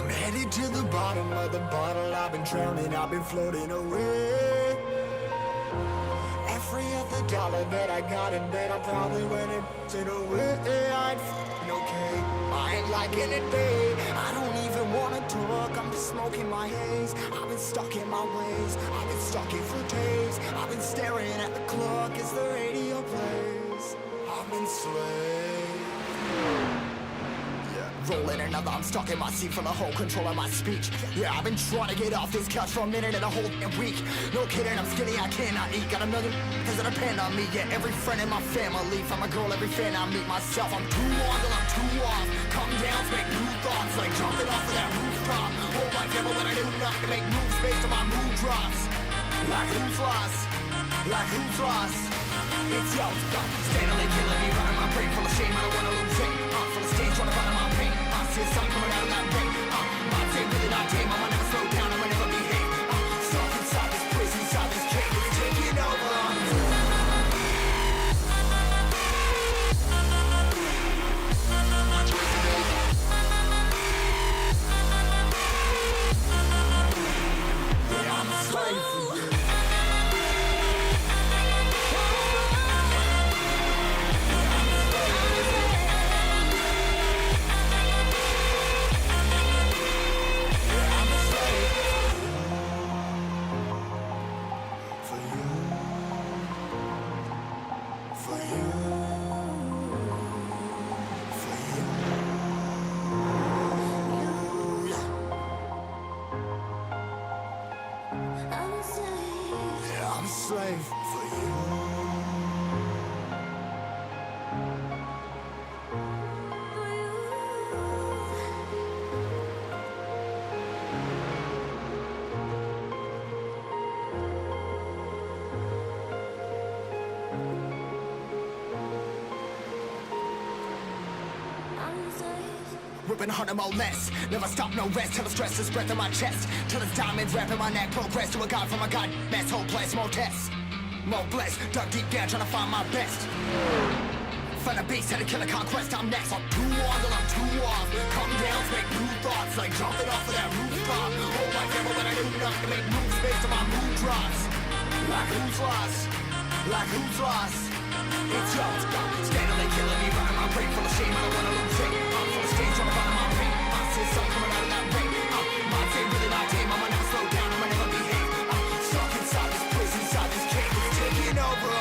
I'm headed to the bottom of the bottle. I've been drowning, I've been floating away. Every other dollar that I got in bed, I probably went and it away. I ain't f***ing okay, I ain't liking it, babe. I don't even wanna talk, I'm just smoking my haze. I've been stuck in my ways, I've been stuck here for days. I've been staring at the clock as the radio plays. I'm enslaved. Rolling another, I'm stuck in my seat for the whole control of my speech. Yeah, I've been trying to get off this couch for a minute and a whole week. No kidding, I'm skinny, I cannot eat. Got a million cause that depend on me. Yeah, every friend in my family, from a girl, every fan I meet myself. I'm too on till I'm too off. Come down to make new thoughts, like jumping off of that rooftop. Whole life ever when I do nothing to make moves based on my mood drops. Like who's lost? Like who's lost? It's yo, steadily killing me, running my brain full of shame. I don't wanna lose it. Full of stage, trying to find my pain. See the sun coming out of that rain. My day really not tame. I'ma never slow down, I'ma never behave. Stuck inside this prison, inside this cage. It's taking over. Yeah, I'm a slave for you. I'm a slave for you. Ripping hard and more less. Never stop, no rest. Till the stress is breath in my chest. Till it's diamonds wrapping my neck. Progress to a god from a god mess. Whole place, more tests. More blessed. Dug deep down trying to find my best. Find a beast, had to kill a conquest. I'm next. I'm too on till I'm too off. Come down, make new thoughts. Like jumping off of that rooftop. Whole life ever when I do nothing to make moves based on my mood drops. Like who's lost? Like who's lost? It's yo, steadily killing me, running my brain full of shame. I don't wanna lose it. I'm full of stage, trying to find my pain. I see the sun coming out of that rain. My day really not tame. I'ma never slow down, I'ma never behave. Stuck inside this prison, inside this cage. It's taking over.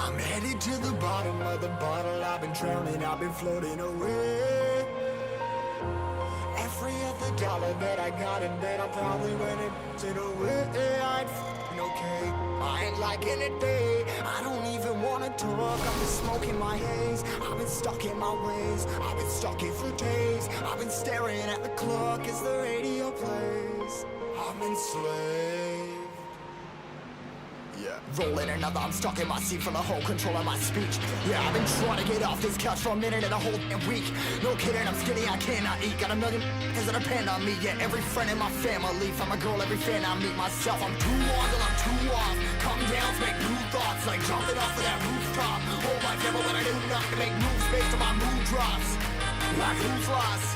I'm headed to the bottom of the bottle. I've been drowning, I've been floating away. Every other dollar that I got in bed, I probably went and it away. I ain't f***ing okay, I ain't liking it, babe. I don't even wanna talk, I'm just smoking my haze. I've been stuck in my ways, I've been stuck here for days. I've been staring at the clock as the radio plays. I'm enslaved. Yeah. Rolling another, I'm stuck in my seat for the whole control of my speech. Yeah, I've been trying to get off this couch for a minute and a whole week. No kidding, I'm skinny, I cannot eat. Got a million cause that depend on me. Yeah, every friend in my family, from a girl, every fan I meet myself. I'm too on till I'm too off. Come down to make new thoughts, like jumping off of that rooftop. Whole life ever when I do nothing to make moves based on my mood drops. Like who's lost?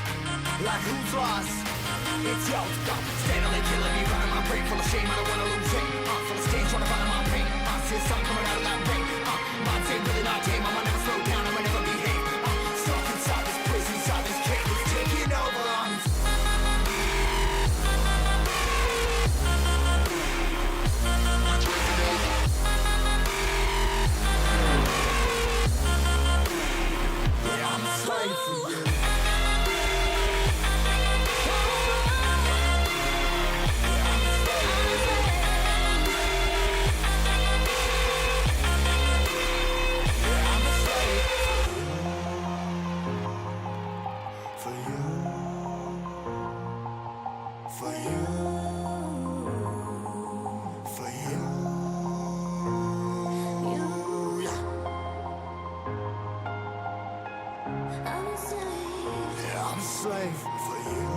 Like who's lost? It's yo, steadily killing me, running my brain full of shame. I don't wanna lose it. Full of stage, trying to find my pain. See the sun coming out of that rain. Mind's ain't really not tame. I'ma never slow down. I'ma never behave. Stuck inside this prison, inside this cage, it's taking over. Yeah, I'm a slave for you. Slave for you.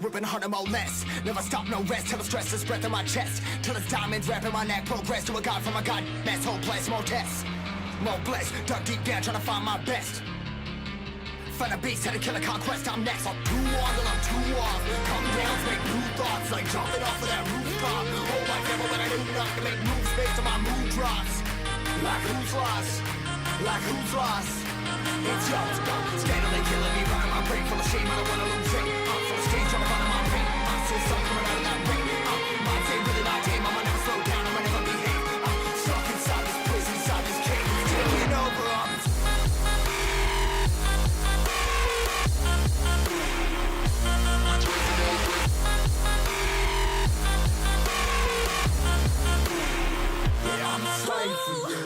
Ripping harder, more less. Never stop, no rest. Till the stress is breath in my chest. Till it's diamonds wrapping my neck. Progress to a god from a god. Mess, hopeless, more tests. More blessed. Dug deep down, trying to find my best. Find a beast, had to kill a conquest. I'm next. I'm too on till I'm too off. Come down, make new thoughts. Like jumping off of that rooftop. Hold my devil when I do not to make moves based on my mood drops. Like who's lost? Like who's lost? It's yours, steadily killing me, running my brain full of shame. I don't wanna lose it. Full of stage, trying to find my pain. See the sun coming out of that rain. Mind's ain't really not tame. I'ma never slow down. I'ma never behave. Stuck inside this prison, inside this cage, it's taking over. Yeah, I'm a slave for you.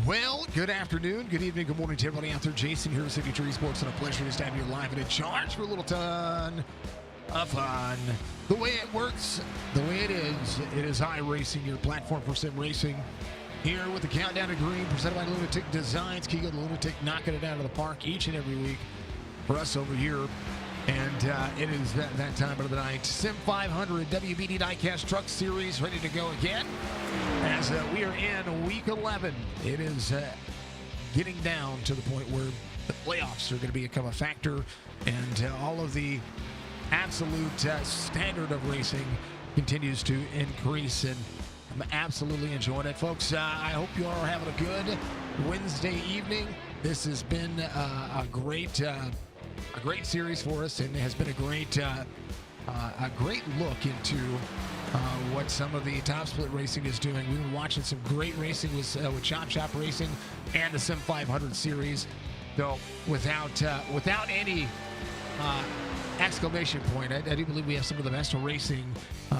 Well, good afternoon, good evening, good morning to everybody out there. Jason here at Signature Esports, and a pleasure to have you live and in charge for a little ton of fun. The way it works, the way it is iRacing, your platform for sim racing. Here with the Countdown to Green, presented by Lunatic Designs. Kiko the Lunatic knocking it out of the park each and every week for us over here. And it is that time of the night. Sim 500 WBD Diecast Truck Series ready to go again. As we are in week 11, it is getting down to the point where the playoffs are going to become a factor, and all of the absolute standard of racing continues to increase, and I'm absolutely enjoying it, folks. I hope you all are having a good Wednesday evening. This has been a great series for us, and it has been a great look into what some of the top split racing is doing. We've been watching some great racing with Chop Shop Racing and the Sim 500 series, though without any exclamation point. I do believe we have some of the best racing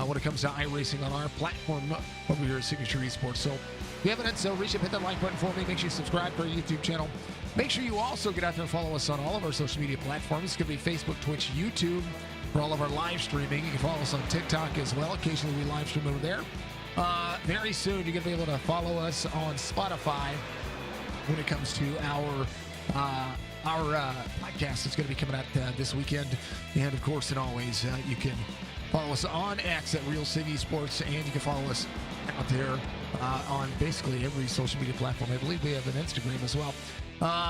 when it comes to iRacing on our platform over here at Signature Esports. So if you haven't done so, reach up, hit that like button for me. Make sure you subscribe to our YouTube channel. Make sure you also get out there and follow us on all of our social media platforms. It's going to be Facebook, Twitch, YouTube for all of our live streaming. You can follow us on TikTok as well. Occasionally we live stream over there. Very soon you're going to be able to follow us on Spotify when it comes to our our podcast is going to be coming out this weekend. And, of course, and always, you can follow us on X at Real City Sports, and you can follow us out there on basically every social media platform. I believe we have an Instagram as well.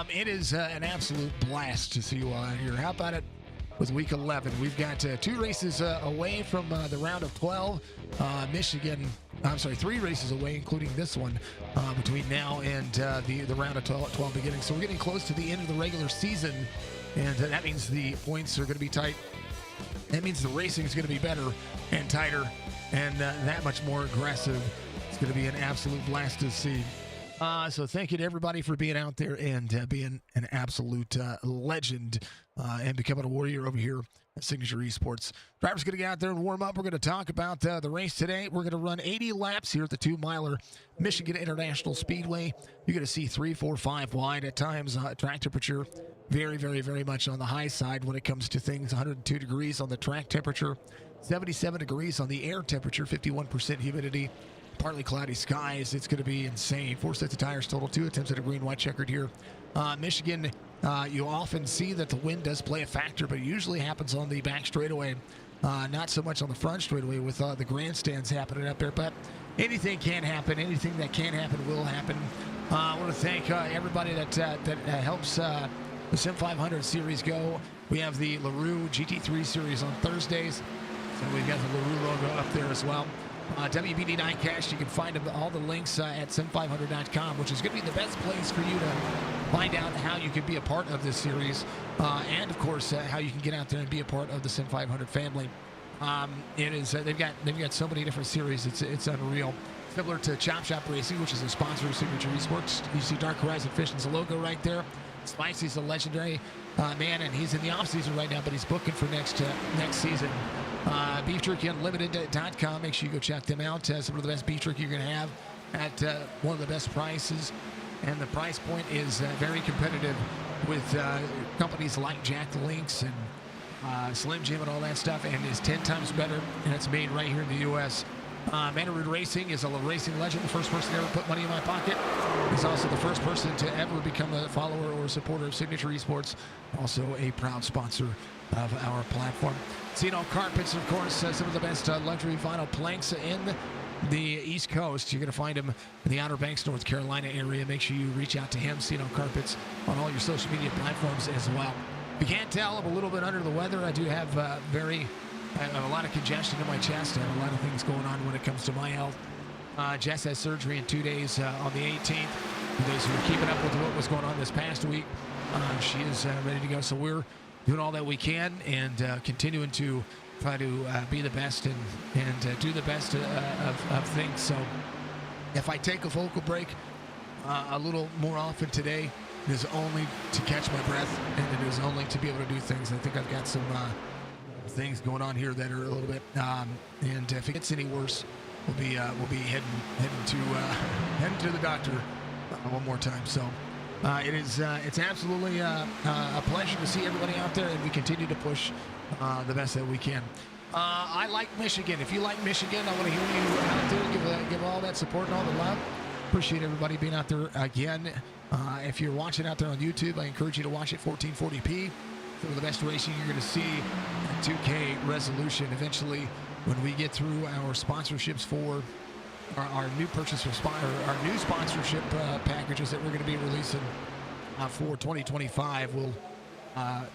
It is an absolute blast to see you all out here. How about it with Week 11? We've got 2 races away from the round of 12. Three races away, including this one, between now and the round of 12 beginning. So we're getting close to the end of the regular season, and that means the points are going to be tight. That means the racing is going to be better and tighter and that much more aggressive. It's going to be an absolute blast to see. So thank you to everybody for being out there and being an absolute legend and becoming a warrior over here at Signature Esports. Drivers going to get out there and warm up. We're going to talk about the race today. We're going to run 80 laps here at the 2-miler Michigan International Speedway. You're going to see 3, 4, 5 wide at times. Track temperature very, very, very much on the high side when it comes to things. 102 degrees on the track temperature, 77 degrees on the air temperature, 51% humidity. Partly cloudy skies. It's going to be insane. 4 sets of tires total, 2 attempts at a green-white checkered here. Michigan, you often see that the wind does play a factor, but it usually happens on the back straightaway. Not so much on the front straightaway with the grandstands happening up there, but anything can happen. Anything that can happen will happen. I want to thank everybody that helps the Sim 500 series go. We have the LaRue GT3 series on Thursdays, so we've got the LaRue logo up there as well. WBD Diecast, you can find all the links at sim500.com, which is going to be the best place for you to find out how you can be a part of this series, and of course how you can get out there and be a part of the Sim 500 family. It is they've got so many different series. It's unreal. Similar to Chop Shop Racing, which is a sponsor of Signature Esports. You see Dark Horizon Fishing's logo right there. Spicy's a legendary man, and he's in the off season right now, but he's booking for next season. BeefJerkyUnlimited.com. Make sure you go check them out. Some of the best beef jerky you're going to have at one of the best prices. And the price point is very competitive with companies like Jack the Lynx and Slim Jim and all that stuff, and is 10 times better, and it's made right here in the U.S. Mandarin Racing is a racing legend, the first person to ever put money in my pocket. He's also the first person to ever become a follower or a supporter of Signature Esports, also a proud sponsor of our platform. Zeno Carpets, of course, some of the best luxury vinyl planks in the East Coast. You're going to find him in the Outer Banks, North Carolina area. Make sure you reach out to him, Zeno Carpets, on all your social media platforms as well. If you can't tell, I'm a little bit under the weather. I do have I have a lot of congestion in my chest. I have a lot of things going on when it comes to my health. Jess has surgery in 2 days on the 18th. For those who are keeping up with what was going on this past week, she is ready to go. So we're doing all that we can and continuing to try to be the best and do the best of things. So if I take a vocal break a little more often today, it is only to catch my breath, and it is only to be able to do things. I think I've got some things going on here that are a little bit, and if it gets any worse, we'll be heading to the doctor one more time. So it's absolutely a pleasure to see everybody out there, and we continue to push the best that we can. I like Michigan. If you like Michigan, I want to hear you out there. Give all that support and all the love. Appreciate everybody being out there again. If you're watching out there on YouTube, I encourage you to watch it 1440p. Some of the best racing you're going to see at 2K resolution. Eventually, when we get through our sponsorships for our new new sponsorship packages that we're going to be releasing for 2025, we'll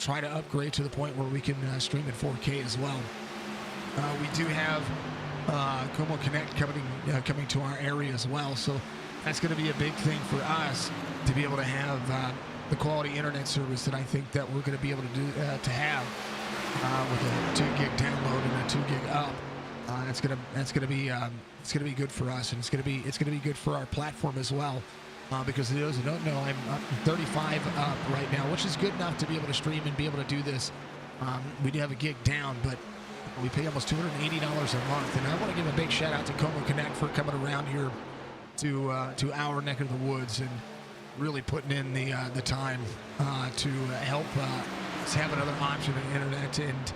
try to upgrade to the point where we can stream in 4K as well. We do have Como Connect coming to our area as well, so that's going to be a big thing for us to be able to have the quality internet service that I think that we're going to be able to do to have with a 2 gig download and a 2 gig up. It's going to be good for us, and it's going to be good for our platform as well. Because for those who don't know, I'm 35 up right now, which is good enough to be able to stream and be able to do this. We do have a gig down, but we pay almost $280 a month, and I want to give a big shout out to Como Connect for coming around here to our neck of the woods and really putting in the time to help us have another option of internet. And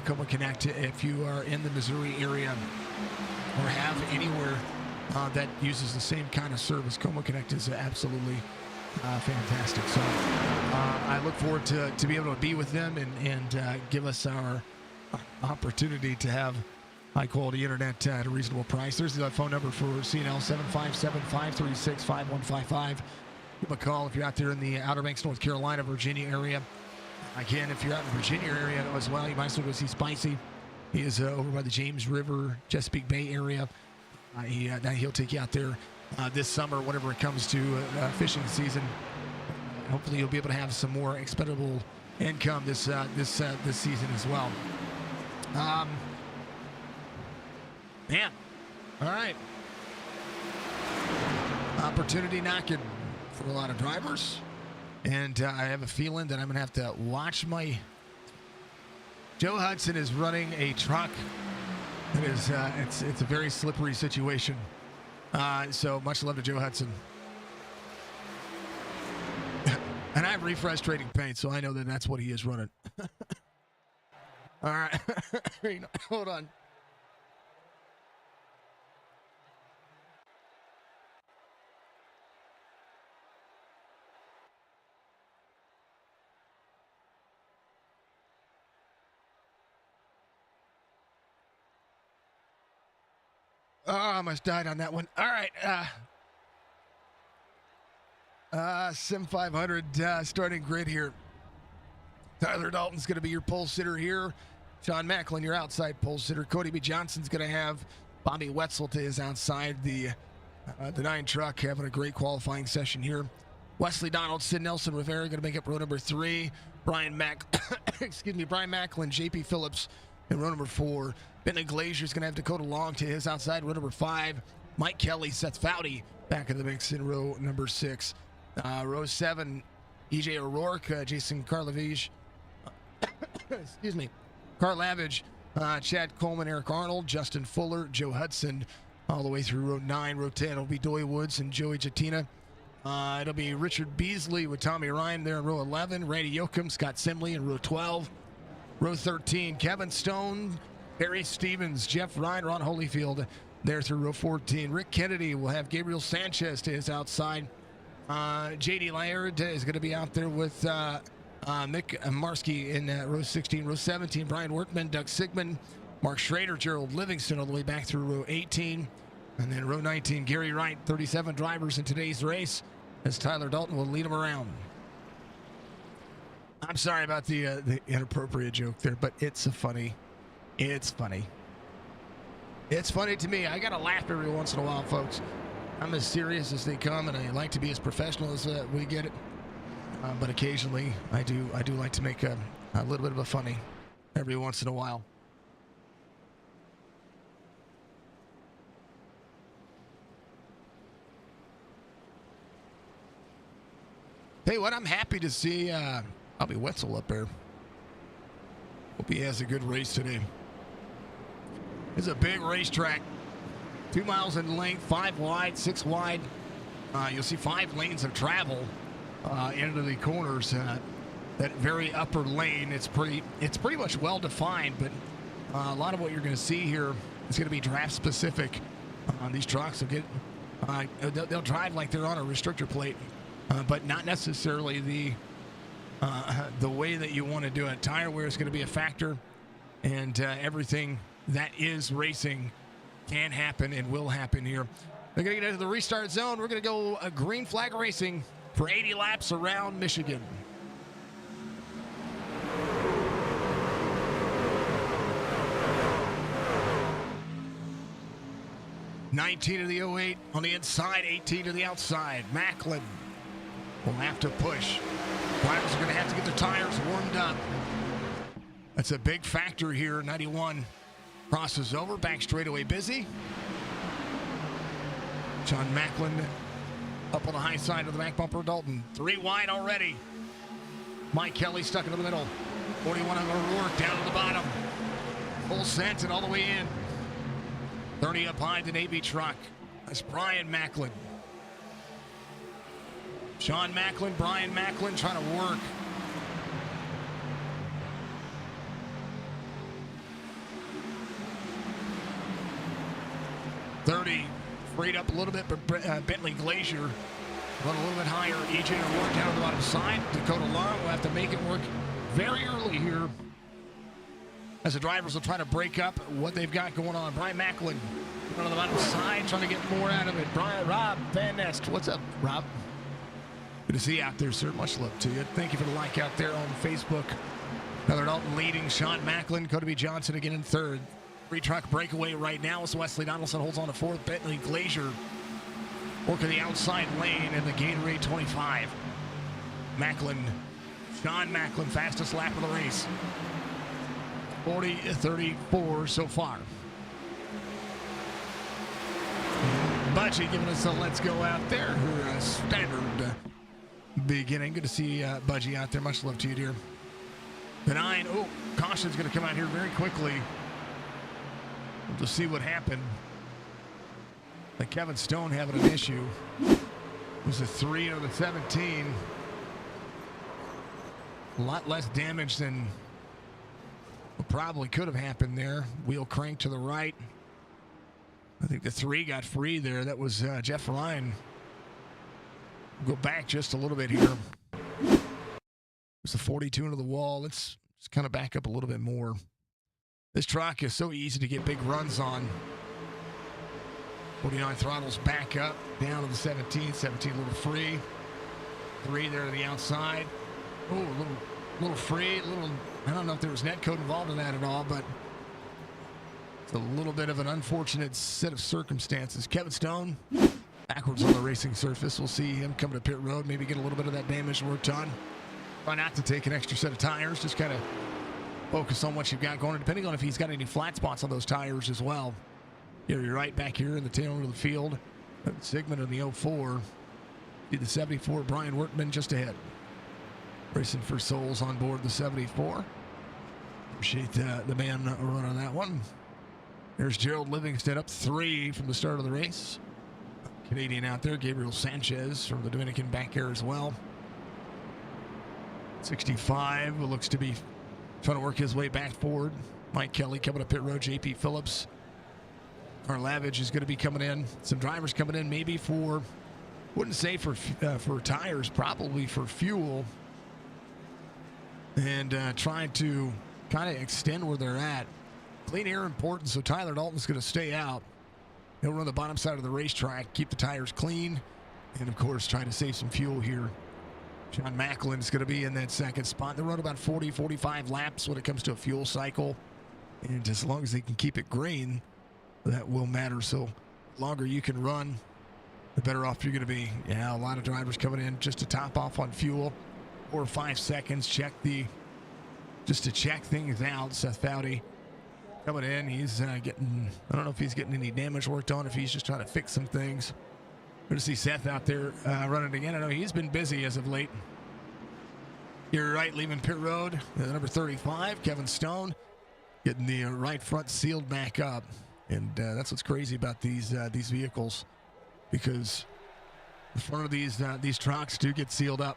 Como Connect, if you are in the Missouri area or have anywhere that uses the same kind of service, Como Connect is absolutely Fantastic. So I look forward to be able to be with them and give us our opportunity to have high-quality internet at a reasonable price. There's the phone number for CNL, 757-536-5155. Give them a call if you're out there in the Outer Banks, North Carolina, Virginia area. Again, if you're out in the Virginia area as well, you might as well go see Spicy. He is over by the James River, Chesapeake Bay area. He'll take you out there this summer, whenever it comes to fishing season. Hopefully, you'll be able to have some more expendable income this season as well. Man, all right. Opportunity knocking for a lot of drivers, and I have a feeling that I'm gonna have to watch my. Joe Hudson is running a truck. It is it's a very slippery situation. So much love to Joe Hudson. And I have refresh trading paint, so I know that that's what he is running. All right. Hold on. Oh, I almost died on that one. All right. Sim 500 starting grid here. Tyler Dalton's going to be your pole sitter here. Sean Macklin, your outside pole sitter. Cody B. Johnson's going to have Bobby Wetzel to his outside. The 9 truck having a great qualifying session here. Wesley Donaldson, Nelson Rivera going to make up row number 3. Brian Macklin, JP Phillips in row number 4. Bentley Glazier's going to have Dakota Long to his outside, row number 5. Mike Kelly, Seth Foudy back in the mix in row number 6. Row 7, EJ O'Rourke, Jason Karlavage, Karlavage, Chad Coleman, Eric Arnold, Justin Fuller, Joe Hudson, all the way through row 9. Row 10 will be Doy Woods and Joey Jatina. It'll be Richard Beasley with Tommy Ryan there in row 11. Randy Yoakum, Scott Simley in row 12. Row 13, Kevin Stone, Barry Stevens, Jeff Ryan, Ron Holyfield there through row 14. Rick Kennedy will have Gabriel Sanchez to his outside. J.D. Laird is going to be out there with Mick Marsky in row 16. Row 17, Brian Workman, Doug Sigmund, Mark Schrader, Gerald Livingston all the way back through row 18. And then row 19, Gary Wright, 37 drivers in today's race as Tyler Dalton will lead them around. I'm sorry about the inappropriate joke there, but it's funny. It's funny. It's funny to me. I got to laugh every once in a while, folks. I'm as serious as they come, and I like to be as professional as we get it. But occasionally, I do like to make a little bit of a funny every once in a while. Hey, what I'm happy to see Bobby Wetzel up there. Hope he has a good race today. It's a big racetrack. 2 miles in length, 5 wide, 6 wide. You'll see 5 lanes of travel into the corners. That very upper lane, it's pretty much well defined, but a lot of what you're going to see here is going to be draft specific. These trucks will get, they'll drive like they're on a restrictor plate, but not necessarily the way that you want to do it. Tire wear is going to be a factor, and everything that is racing can happen and will happen here. They're going to get into the restart zone. We're going to go green flag racing for 80 laps around Michigan. $19 to the 08 on the inside, 18 to the outside. Macklin will have to push. Drivers are going to have to get their tires warmed up. That's a big factor here. 91 crosses over, back straightaway busy. John Macklin up on the high side of the back bumper. Dalton 3 wide already. Mike Kelly stuck in the middle. 41 on O'Rourke down to the bottom. Full sent and all the way in. 30 up high, the Navy truck. That's Brian Macklin. Sean Macklin, Brian Macklin trying to work. freed up a little bit, but Bentley Glazier Run a little bit higher. EJ to work down on the bottom side. Dakota Long will have to make it work very early here, as the drivers will try to break up what they've got going on. Brian Macklin on the bottom side, trying to get more out of it. Rob Van Nest. What's up, Rob? Good to see you out there, sir. Much love to you. Thank you for the like out there on Facebook. Heather Dalton leading. Sean Macklin, Cody B. Johnson again in third. Three-truck breakaway right now as Wesley Donaldson holds on to fourth. Bentley Glazier working the outside lane in the Gatorade 25. Macklin, Sean Macklin, fastest lap of the race. 40-34 so far. Budgie giving us a let's go out there. Her standard beginning. Good to see Budgie out there. Much love to you, dear. The 9. Oh, caution's going to come out here very quickly. We'll just see what happened. Like Kevin Stone having an issue. It was a 3 on the 17. A lot less damage than what probably could have happened there. Wheel crank to the right. I think the 3 got free there. That was Jeff Ryan. We'll go back just a little bit here. It's the 42 into the wall. Let's kind of back up a little bit more. This truck is so easy to get big runs on. 49 throttles back up, down to the 17. 17 a little free. 3 there to the outside. Oh, a little free. I don't know if there was net code involved in that at all, but it's a little bit of an unfortunate set of circumstances. Kevin Stone, backwards on the racing surface. We'll see him coming to pit road, maybe get a little bit of that damage worked on. Try not to take an extra set of tires. Just kind of focus on what you've got going, depending on if he's got any flat spots on those tires as well. You're right back here in the tail end of the field. Sigmund in the 04. See the 74, Brian Wortman just ahead. Racing for souls on board the 74. Appreciate the man running that one. There's Gerald Livingston up 3 from the start of the race. Canadian out there. Gabriel Sanchez from the Dominican back there as well. 65 looks to be trying to work his way back forward. Mike Kelly coming up pit road. JP Phillips. Carl Lavage is going to be coming in. Some drivers coming in maybe for, wouldn't say for tires, probably for fuel. And trying to kind of extend where they're at. Clean air important, so Tyler Dalton's going to stay out. He'll run the bottom side of the racetrack, keep the tires clean, and of course try to save some fuel here. Sean Macklin's going to be in that second spot. They run about 40-45 laps when it comes to a fuel cycle, and as long as they can keep it green, that will matter. So the longer you can run, the better off you're going to be. Yeah, a lot of drivers coming in just to top off on fuel, or 5 seconds. Just to check things out. Seth Foudy coming in. He's getting, I don't know if he's getting any damage worked on, if he's just trying to fix some things. Good to see Seth out there running again. I know he's been busy as of late. You're right, leaving pit road. Number 35, Kevin Stone, getting the right front sealed back up. And that's what's crazy about these vehicles, because the front of these trucks do get sealed up.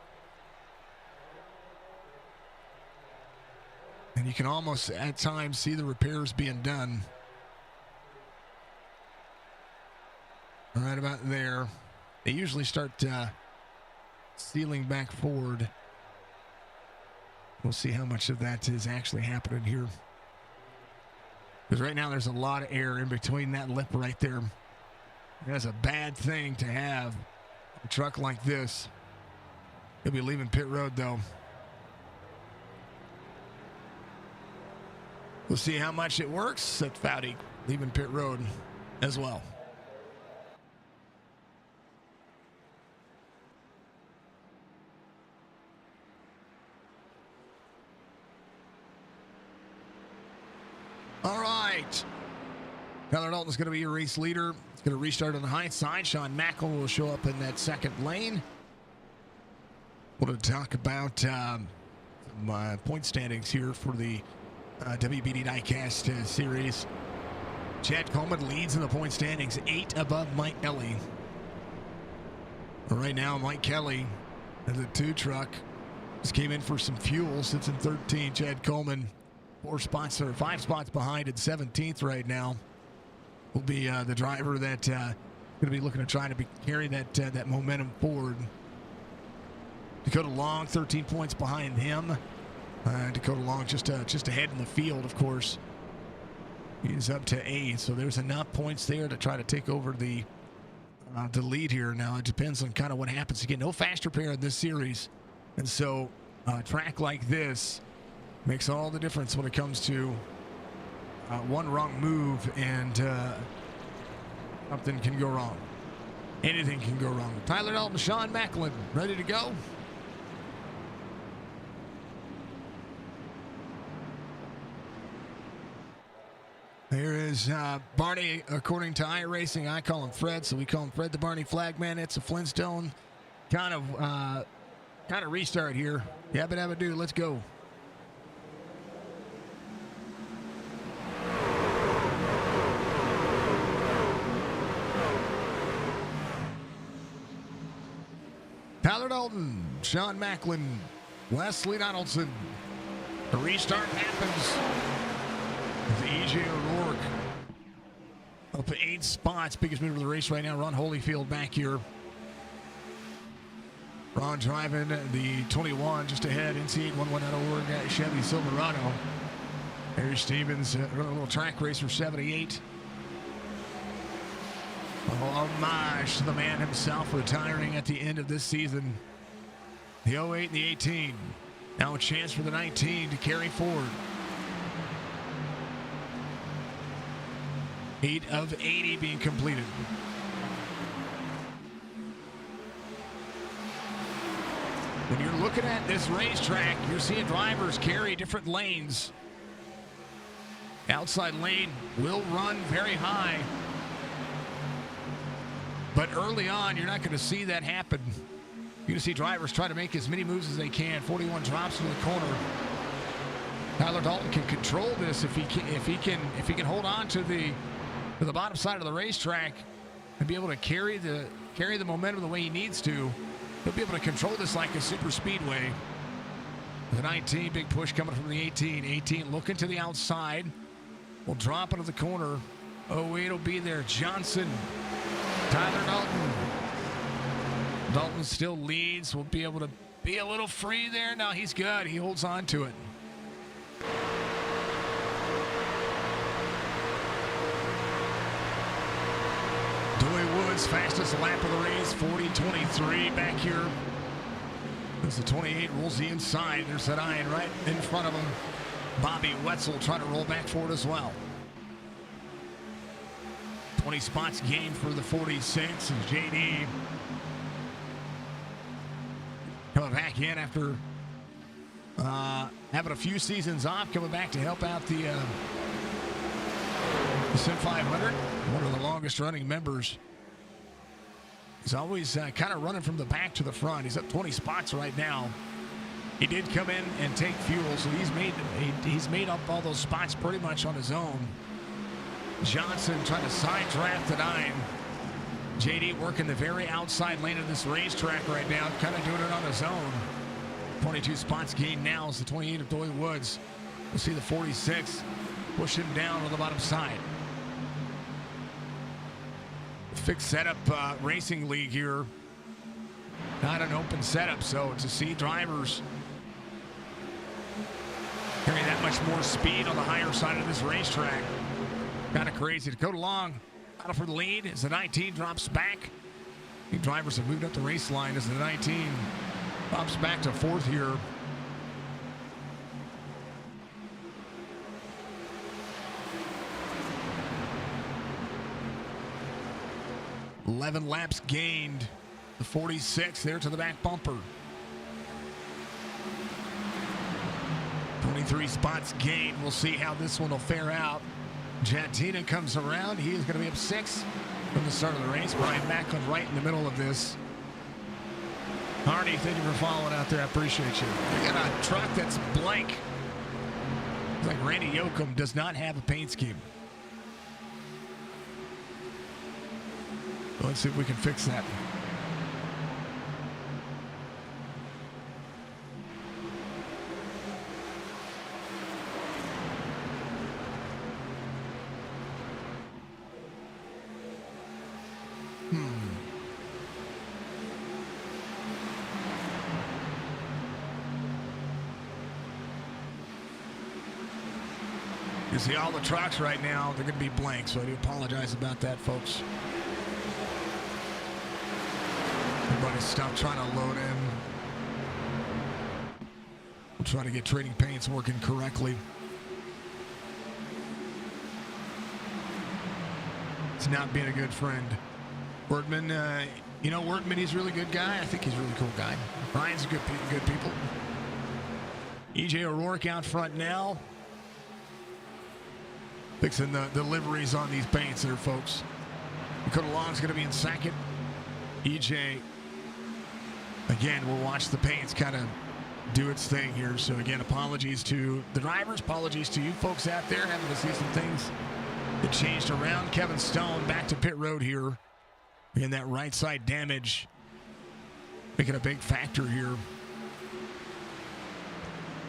And you can almost, at times, see the repairs being done. Right about there. They usually start sealing back forward. We'll see how much of that is actually happening here. Because right now there's a lot of air in between that lip right there. That's a bad thing to have a truck like this. He'll be leaving pit road, though. We'll see how much it works. Seth Foudy leaving pit road as well. All right. Tyler Dalton's going to be your race leader. It's going to restart on the high side. Sean Mackel will show up in that second lane. We'll talk about my point standings here for the WBD Diecast Series. Chad Coleman leads in the point standings, 8 above Mike Kelly. Right now, Mike Kelly has a 2 truck. Just came in for some fuel, sits in 13. Chad Coleman, 5 spots behind at 17th right now. Will be the driver that going to be looking to try to carry that momentum forward. Dakota Long, 13 points behind him. Dakota Long just ahead in the field, of course. He's up to 8, so there's enough points there to try to take over the lead here. Now, it depends on kind of what happens. Again, no faster pair in this series. And so a track like this makes all the difference when it comes to one wrong move and something can go wrong. Anything can go wrong. Tyler Dalton, Sean Macklin, ready to go? There is Barney, according to iRacing. I call him Fred, so we call him Fred the Barney Flagman. It's a Flintstone kind of restart here. Yabba dabba do. Let's go. Tyler Dalton, Sean Macklin, Wesley Donaldson. The restart happens. EJ O'Rourke up at 8 spots. Biggest mover of the race right now. Ron Holyfield back here. Ron driving the 21 just ahead. NC811.org Chevy Silverado. Harry Stevens, a little track racer 78. Homage to the man himself, retiring at the end of this season. The 08 and the 18. Now a chance for the 19 to carry forward. 8 of 80 being completed. When you're looking at this racetrack, you're seeing drivers carry different lanes. Outside lane will run very high. But early on, you're not going to see that happen. You're going to see drivers try to make as many moves as they can. 41 drops into the corner. Tyler Dalton can control this if he can hold on to the bottom side of the racetrack and be able to carry the momentum the way he needs to. He'll be able to control this like a super speedway. The 19, big push coming from the 18. 18 looking to the outside. Will drop into the corner. Oh, it'll be there. Johnson. Tyler Dalton. Dalton still leads. Will be able to be a little free there. Now he's good. He holds on to it. Woods, fastest lap of the race, 40-23 back here. As the 28 rolls the inside. There's that iron right in front of him. Bobby Wetzel trying to roll back forward as well. 20 spots gained for the 46. And JD coming back in after having a few seasons off, coming back to help out the Sim 500, one of the longest running members. He's always kind of running from the back to the front. He's up 20 spots right now. He did come in and take fuel, so he's made up all those spots pretty much on his own. Johnson trying to side draft the 9. JD working the very outside lane of this racetrack right now, kind of doing it on his own. 22 spots gained now is the 28 of Doy Woods. We'll see the 46 push him down on the bottom side. Fixed setup racing league here. Not an open setup, so to see drivers carry that much more speed on the higher side of this racetrack, kind of crazy. Dakota Long out for the lead as the 19 drops back. The drivers have moved up the race line as the 19 drops back to 4th here. $11 laps gained. The 46 there to the back bumper. 23 spots gained. We'll see how this one will fare out. Jantina comes around. He is going to be up 6 from the start of the race. Brian Macklin right in the middle of this. Hardy, thank you for following out there. I appreciate you. We got a truck that's blank. It's like Randy Yoakum does not have a paint scheme. Let's see if we can fix that. see all the trucks right now, they're going to be blank, so I do apologize about that, folks. Everybody's stopped trying to load in. We'll try to get trading paints working correctly. It's not being a good friend. Wordman, Wordman, he's a really good guy. I think he's a really cool guy. Ryan's good people. EJ O'Rourke out front now. Fixing the liveries on these paints there, folks. Dakota Long's going to be in second. EJ, again, we'll watch the paints kind of do its thing here. So, again, apologies to the drivers. Apologies to you folks out there having to see some things that changed around. Kevin Stone back to pit road here. In that right side damage, making a big factor here.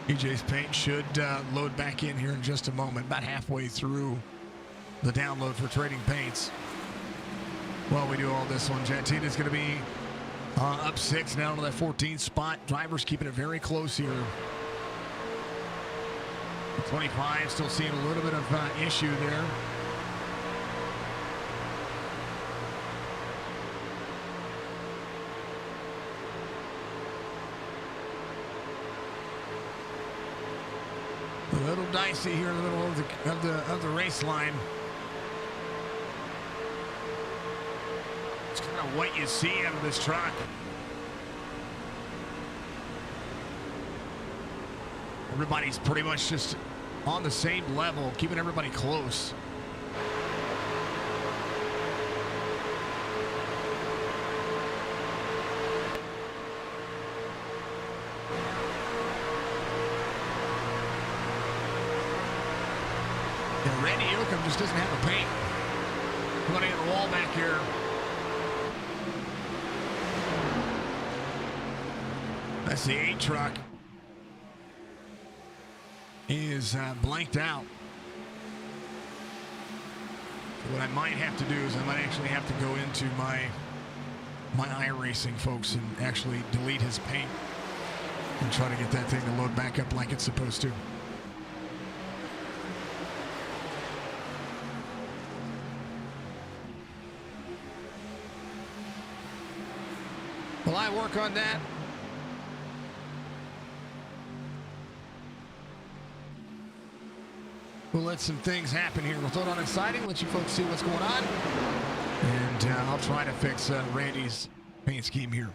EJ's paint should load back in here in just a moment, about halfway through the download for trading paints. While we do all this one, Jantina's going to be up 6 now to that 14th spot. Drivers keeping it very close here. 25 still seeing a little bit of issue there. A little dicey here in the middle of the race line. It's kind of what you see out of this truck. Everybody's pretty much just on the same level, keeping everybody close. Randy Yoakum just doesn't have the paint. Running at the wall back here. That's the 8 truck. He is blanked out. So what I might have to do is I might actually have to go into my iRacing, folks, and actually delete his paint and try to get that thing to load back up like it's supposed to. Will I work on that? We'll let some things happen here. We'll throw it on exciting, let you folks see what's going on. And I'll try to fix Randy's paint scheme here.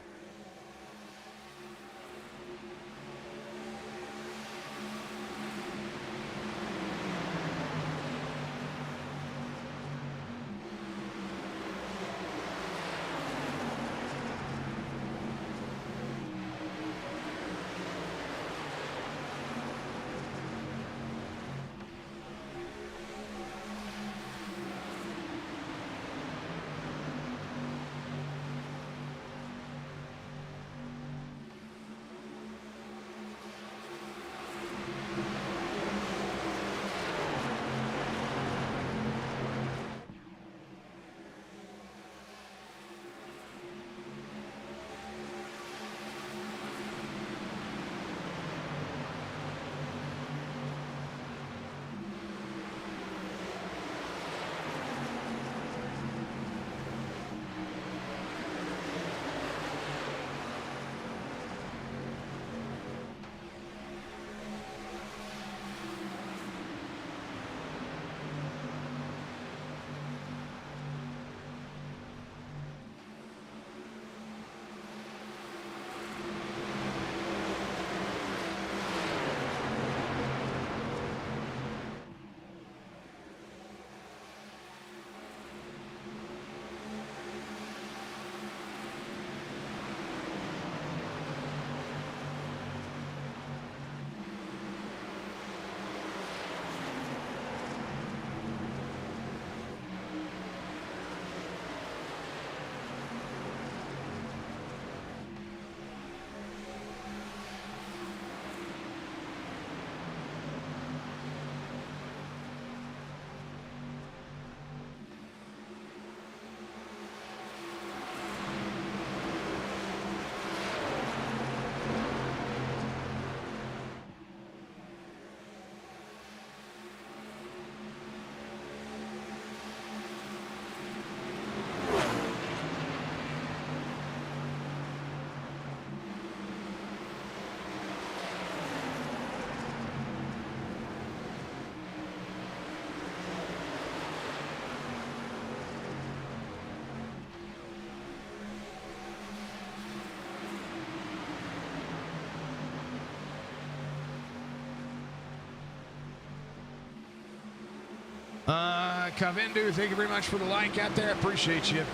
Kavindu, thank you very much for the like out there. Appreciate you.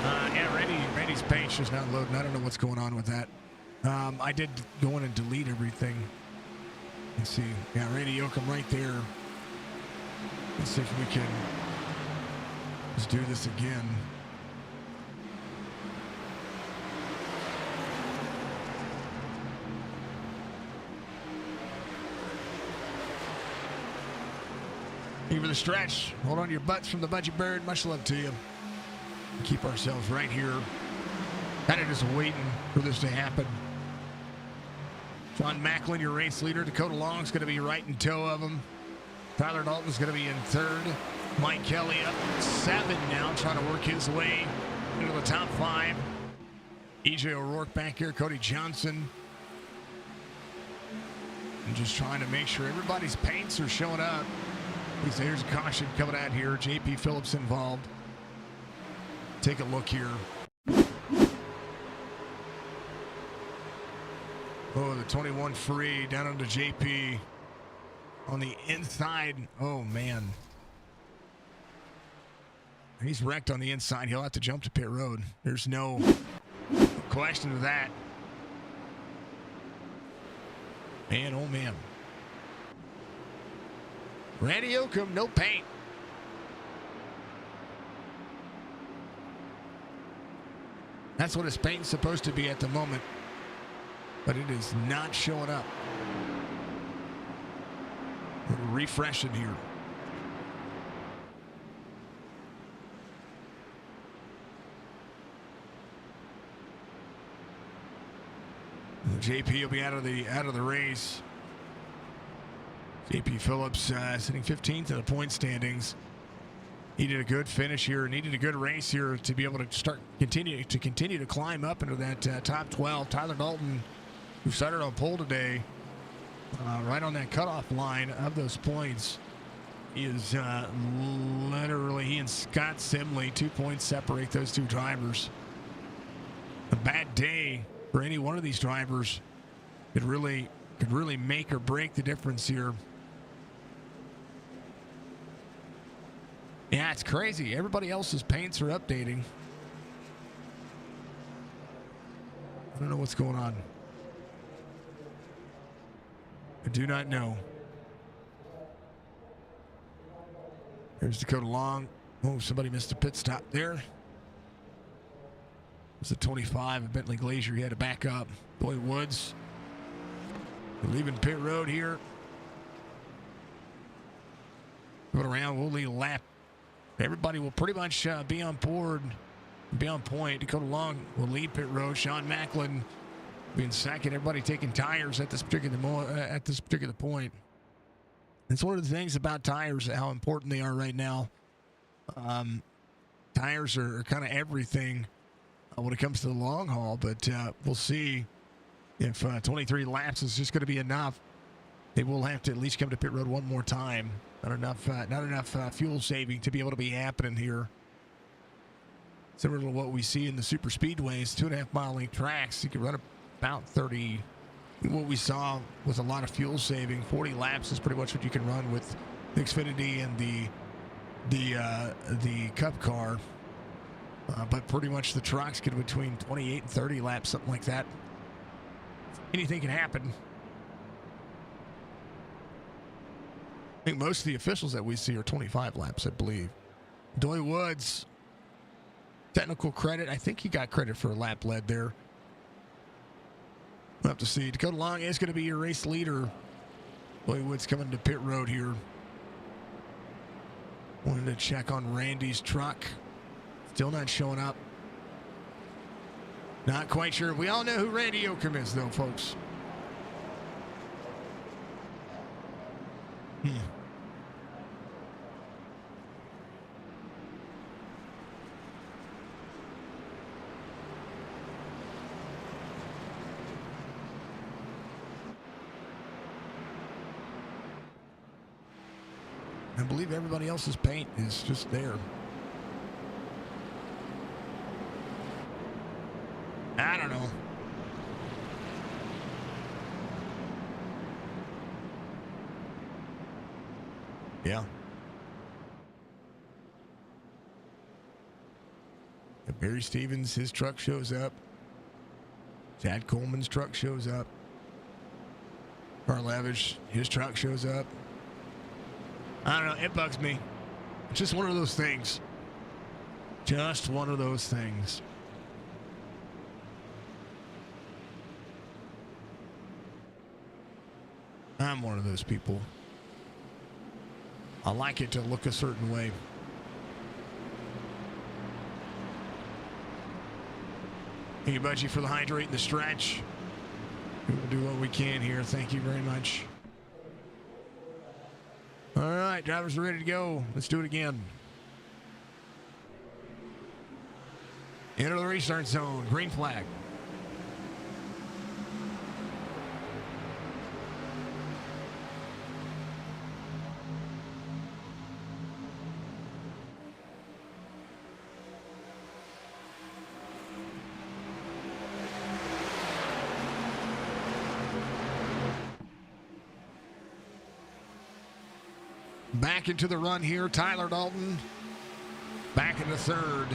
Yeah, Randy's paint's just not loading. I don't know what's going on with that. I did go in and delete everything. Let's see. Yeah, Randy Yoakum right there. Let's see if we can just do this again. Thank you for the stretch. Hold on to your butts from the Budgie Bird. Much love to you. Keep ourselves right here. Kind of just waiting for this to happen. John Macklin, your race leader. Dakota Long's going to be right in tow of him. Tyler Dalton's going to be in third. Mike Kelly up 7 now, trying to work his way into the top 5. EJ O'Rourke back here. Cody Johnson. And just trying to make sure everybody's paints are showing up. Here's a caution coming out here. JP Phillips involved. Take a look here. Oh, the 21 free down onto JP on the inside. Oh, man. He's wrecked on the inside. He'll have to jump to pit road. There's no question of that. Man, oh, man. Randy Yoakum, no paint. That's what his paint's supposed to be at the moment. But it is not showing up. Refreshing here. JP will be out of the race. JP Phillips sitting 15th in the point standings. Needed a good finish here. Needed a good race here to be able to continue to climb up into that top 12. Tyler Dalton, who started on pole today, right on that cutoff line of those points, is literally, he and Scott Simley, 2 points separate those two drivers. A bad day for any one of these drivers could really make or break the difference here. Yeah, it's crazy. Everybody else's paints are updating. I don't know what's going on. I do not know. There's Dakota Long. Oh, somebody missed a pit stop there. It's a 25 of Bentley Glazier. He had to back up. Boy Woods. We're leaving pit road here. Going around, we'll lead a lap. Everybody will pretty much be on board, be on point. Dakota Long will lead pit road. Sean Macklin being second. Everybody taking tires at this particular point. It's one of the things about tires, how important they are right now. Tires are kind of everything when it comes to the long haul, but we'll see if 23 laps is just going to be enough. They will have to at least come to pit road one more time. Not enough fuel saving to be able to be happening here. Similar to what we see in the super speedways, 2.5 mile length tracks. You can run about 30. What we saw was a lot of fuel saving. 40 laps is pretty much what you can run with the Xfinity and the Cup car. But pretty much the trucks get between 28 and 30 laps, something like that. Anything can happen. I think most of the officials that we see are 25 laps, I believe. Doy Woods, technical credit. I think he got credit for a lap led there. We'll have to see. Dakota Long is going to be your race leader. Doy Woods coming to pit road here. Wanted to check on Randy's truck. Still not showing up. Not quite sure. We all know who Randy Yoakum is, though, folks. I believe everybody else's paint is just there. I don't know. Yeah. Barry Stevens, his truck shows up. Chad Coleman's truck shows up. Carl Levish, his truck shows up. I don't know. It bugs me. It's just one of those things. Just one of those things. I'm one of those people. I like it to look a certain way. Thank you, Budgie, for the hydrate and the stretch. We'll do what we can here. Thank you very much. All right, drivers are ready to go. Let's do it again. Enter the restart zone. Green flag. Back into the run here, Tyler Dalton. Back in the third.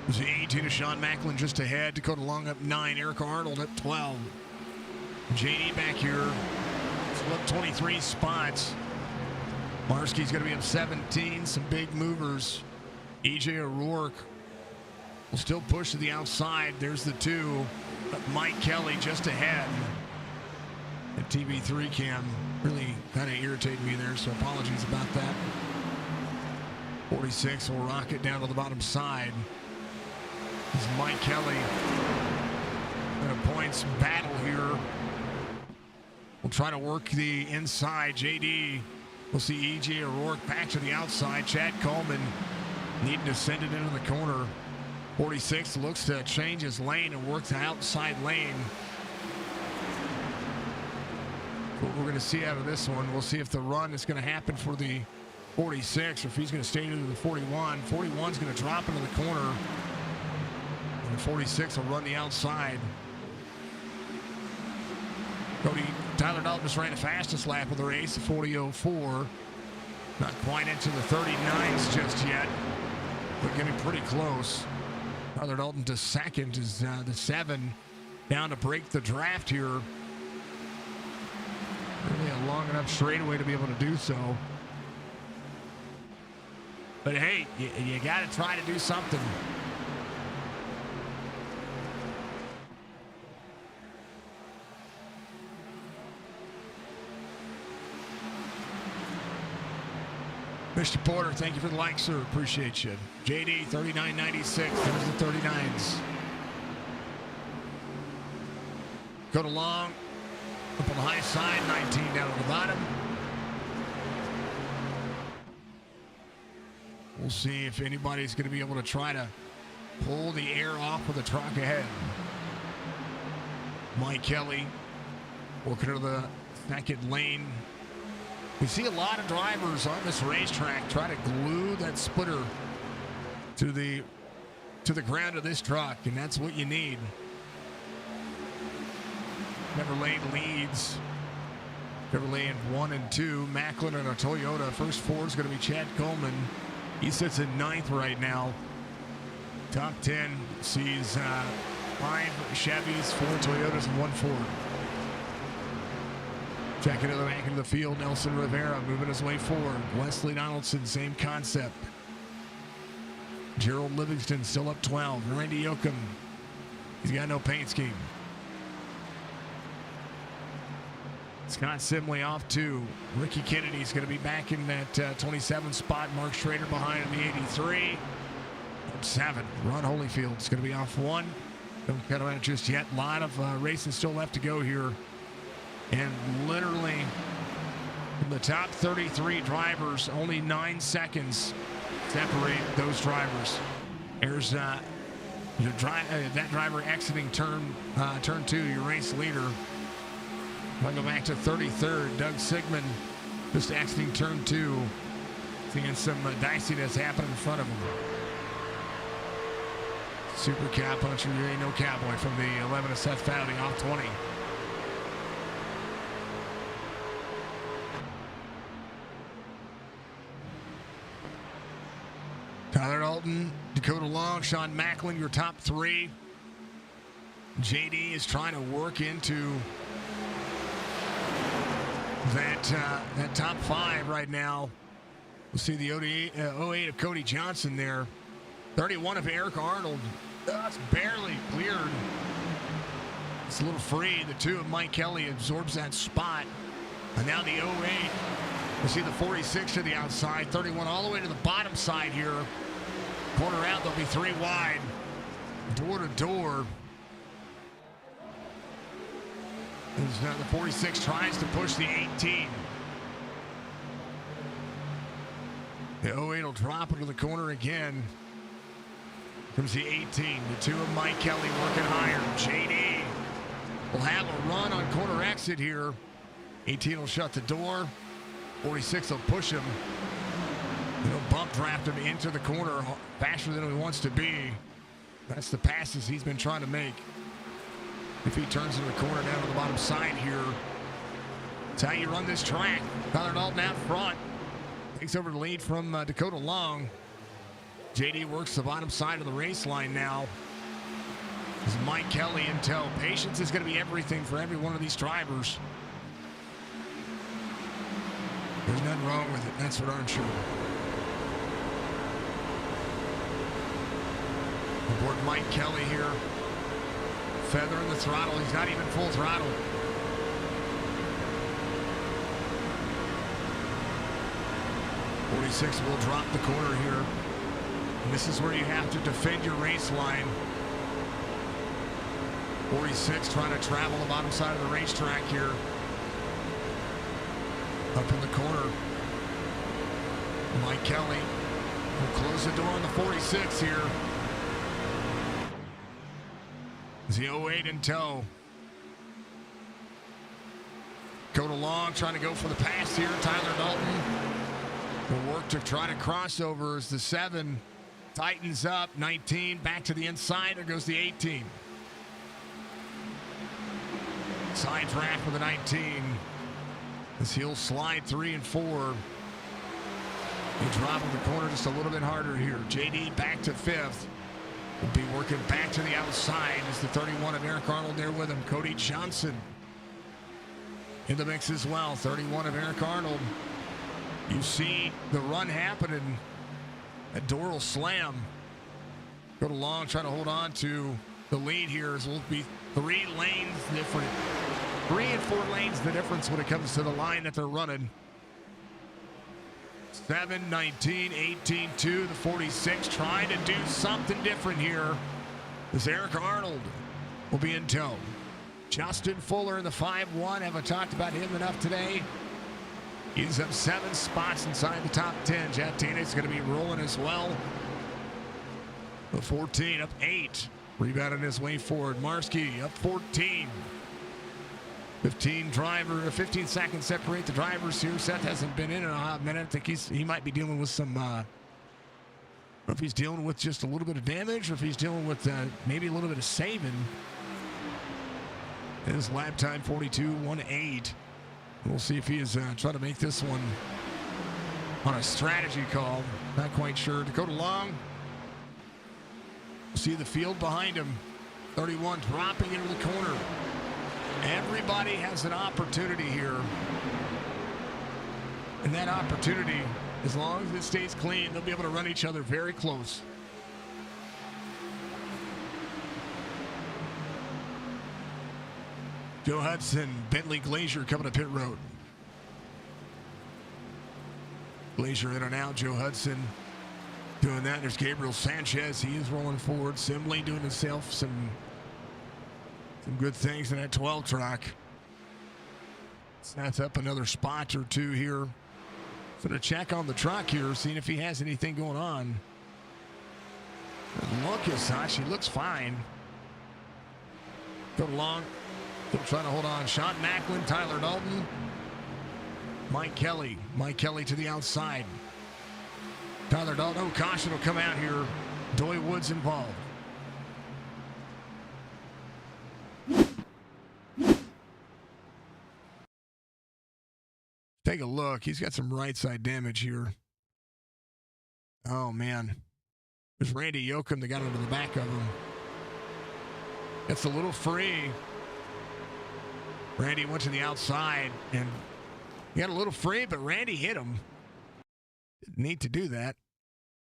There's the 18 of Sean Macklin just ahead. Dakota Long up 9. Erica Arnold up 12. JD back here. Up 23 spots. Marsky's going to be up 17. Some big movers. EJ O'Rourke will still push to the outside. There's the 2. Mike Kelly just ahead. At TV3 cam really kind of irritated me there, so apologies about that. 46 will rocket down to the bottom side. This is Mike Kelly in a points battle here. We'll try to work the inside. JD, we'll see EJ O'Rourke back to the outside. Chad Coleman needing to send it into the corner. 46 looks to change his lane and work the outside lane. What we're going to see out of this one, we'll see if the run is going to happen for the 46 or if he's going to stay into the 41. 41 is going to drop into the corner. And the 46 will run the outside. Tyler Dalton just ran the fastest lap of the race, a 40.04. Not quite into the 39s just yet, but getting pretty close. Tyler Dalton to second is the 7 down to break the draft here. Really a long enough straightaway to be able to do so. But hey, you got to try to do something. Mr. Porter, thank you for the like, sir. Appreciate you. JD, 39.96. There's the 39s. Go to Long. Up on the high side, 19 down at the bottom. We'll see if anybody's going to be able to try to pull the air off with the truck ahead. Mike Kelly working to the second lane. We see a lot of drivers on this racetrack try to glue that splitter to the ground of this truck, and that's what you need. Chevrolet leads. Chevrolet in 1 and 2. Macklin and a Toyota. First 4 is going to be Chad Coleman. He sits in 9th right now. Top 10 sees 5 Chevys, 4 Toyotas, and 1 Ford. Checking into the back into the field. Nelson Rivera moving his way forward. Wesley Donaldson, same concept. Gerald Livingston still up 12. Randy Yoakum, he's got no paint scheme. Scott Simley off 2. Ricky Kennedy's going to be back in that 27 spot. Mark Schrader behind in the 83. 7. Ron Holyfield's going to be off 1. Don't cut on it just yet. A lot of racing still left to go here. And literally, in the top 33 drivers, only 9 seconds separate those drivers. There's that driver exiting turn 2, your race leader. I'll go back to 33rd. Doug Sigmund just exiting turn 2. Seeing some diciness happening in front of him. Super cow puncher, you ain't no cowboy from the 11 of Seth Foudy off 20. Tyler Dalton, Dakota Long, Sean Macklin, your top three. JD is trying to work into that top five right now. We'll see the 08 of Cody Johnson there. 31 of Eric Arnold. That's barely cleared. It's a little free. The 2 of Mike Kelly absorbs that spot. And now the 08. We'll see the 46 to the outside. 31 all the way to the bottom side here. Corner out, they'll be 3 wide. Door to door. The 46 tries to push the 18. The 08 will drop into the corner again. Comes the 18. The 2 of Mike Kelly working higher. JD will have a run on corner exit here. 18 will shut the door. 46 will push him. He'll bump draft him into the corner faster than he wants to be. That's the passes he's been trying to make. If he turns into the corner down to the bottom side here, that's how you run this track. Tyler Dalton out front. Takes over the lead from Dakota Long. JD works the bottom side of the race line now. This is Mike Kelly in tow. Patience is going to be everything for every one of these drivers. There's nothing wrong with it. That's for darn sure. Aboard Mike Kelly here. Feather in the throttle. He's not even full throttle. .46 will drop the corner here. And this is where you have to defend your race line. 46 trying to travel the bottom side of the racetrack here. Up in the corner. Mike Kelly will close the door on the 46 here. The 08 in tow. Dakota Long trying to go for the pass here. Tyler Dalton will work to try to cross over as the 7 tightens up. 19 back to the inside. There goes the 18. Side draft for the 19. As he'll slide 3 and 4. He'll drop in the corner just a little bit harder here. JD back to 5th. Will be working back to the outside as the 31 of Eric Arnold there with him. Cody Johnson in the mix as well. 31 of Eric Arnold. You see the run happening. That door will slam. Go to Long trying to hold on to the lead here as will be 3 lanes different. 3 and 4 lanes the difference when it comes to the line that they're running. 7, 19, 18, 2, the 46 trying to do something different here. As Eric Arnold will be in tow. Justin Fuller in the 5-1. Haven't talked about him enough today. He's up 7 spots inside the top 10. Jeff Tanney's going to be rolling as well. The 14 up 8. Rebounding his way forward. Marski up 14. 15 seconds separate the drivers here. Seth hasn't been in a hot minute. I think he might be dealing with some, I don't know if he's dealing with just a little bit of damage or if he's dealing with maybe a little bit of saving. His lap time 42.18. We'll see if he is trying to make this one on a strategy call. Not quite sure. Dakota Long. See the field behind him. 31 dropping into the corner. Everybody has an opportunity here. And that opportunity, as long as it stays clean, they'll be able to run each other very close. Joe Hudson, Bentley Glazier coming to pit road. Glazier in and out, Joe Hudson doing that. There's Gabriel Sanchez, he is rolling forward. Simley doing himself some good things in that 12 track. That's up another spot or 2 here. So to check on the truck here, seeing if he has anything going on. Look as such, he looks fine. Go long. Still trying to hold on. Sean Macklin, Tyler Dalton, Mike Kelly. Mike Kelly to the outside. Tyler Dalton, oh, caution will come out here. Doy Woods involved. Take a look. He's got some right side damage here. Oh, man. was Randy Yoakum that got into the back of him. It's a little free. Randy went to the outside, and he got a little free, but Randy hit him. Didn't need to do that.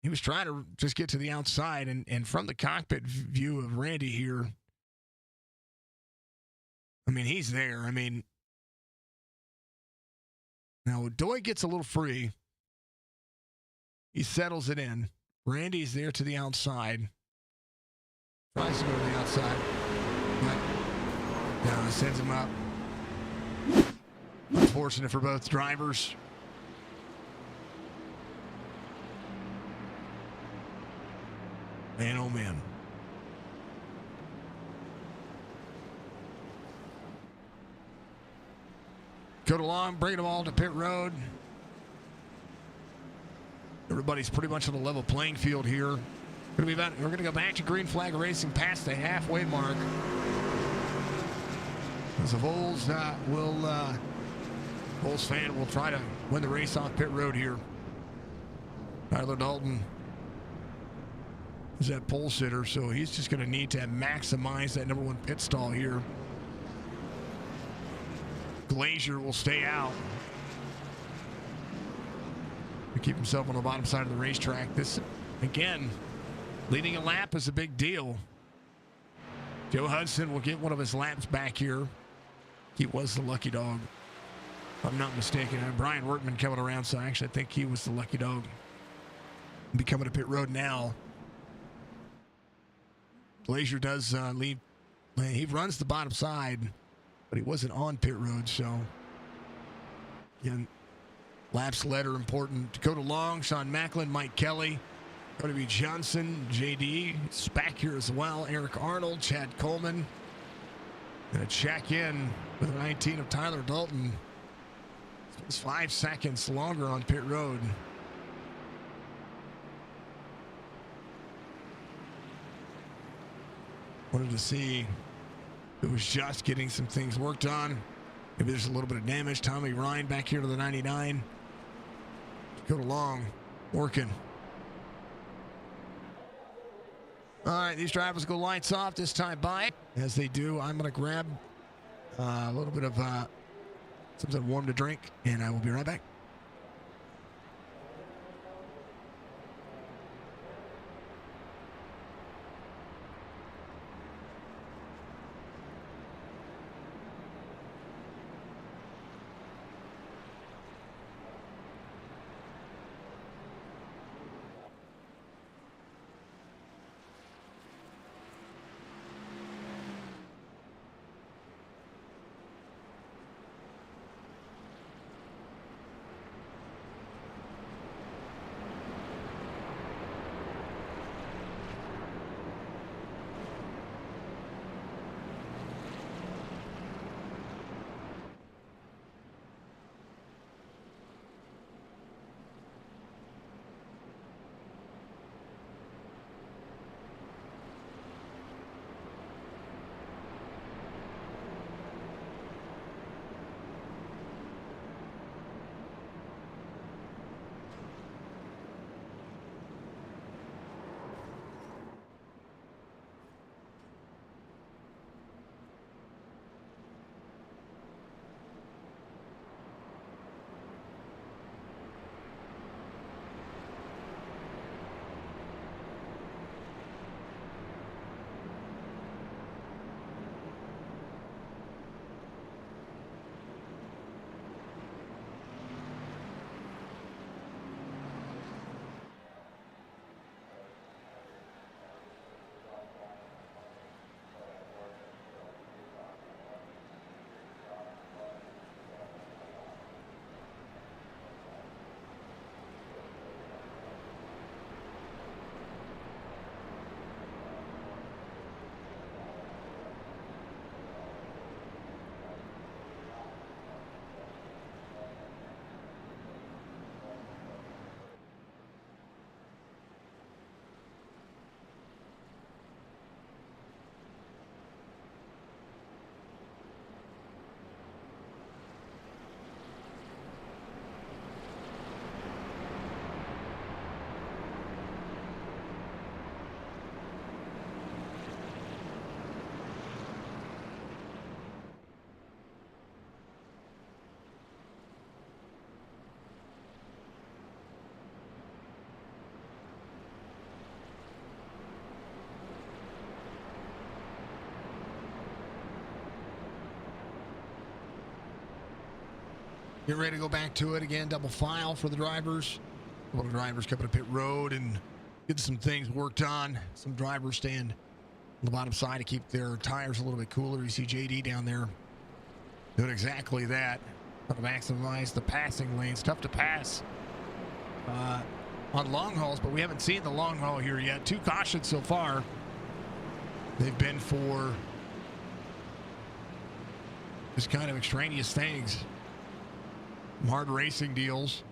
He was trying to just get to the outside, and from the cockpit view of Randy here, I mean, he's there. I mean, now Doy gets a little free. He settles it in. Randy's there to the outside. Tries to go to the outside. But no, sends him up. Unfortunate for both drivers. Man, oh man. Go along, bring them all to pit road. Everybody's pretty much on a level playing field here. We're going to go back to green flag racing past the halfway mark. As a Vols Vols fan will try to win the race off pit road here. Tyler Dalton is that pole sitter, so he's just going to need to maximize that number one pit stall here. Glazier will stay out to keep himself on the bottom side of the racetrack. This, again, leading a lap is a big deal. Joe Hudson will get one of his laps back here. He was the lucky dog, if I'm not mistaken. Brian Workman coming around, so actually I think he was the lucky dog. Be coming to pit road now. Glazier does leave. He runs the bottom side, but he wasn't on pit road, so again, laps led are important. Dakota Long, Sean Macklin, Mike Kelly, Cody B. Johnson, JD is back here as well. Eric Arnold, Chad Coleman. Gonna check in with the 19 of Tyler Dalton. It's 5 seconds longer on pit road. Wanted to see if it was just getting some things worked on. Maybe there's a little bit of damage. Tommy Ryan back here to the 99. Dakota Long working. All right, these drivers go lights off this time by. As they do, I'm going to grab a little bit of something warm to drink, and I will be right back. Get ready to go back to it again. Double file for the drivers. A lot of drivers coming to pit road and get some things worked on. Some drivers stand on the bottom side to keep their tires a little bit cooler. You see JD down there doing exactly that. Trying to maximize the passing lanes. Tough to pass on long hauls, but we haven't seen the long haul here yet. 2 cautions so far. They've been for just kind of extraneous things. Hard racing deals.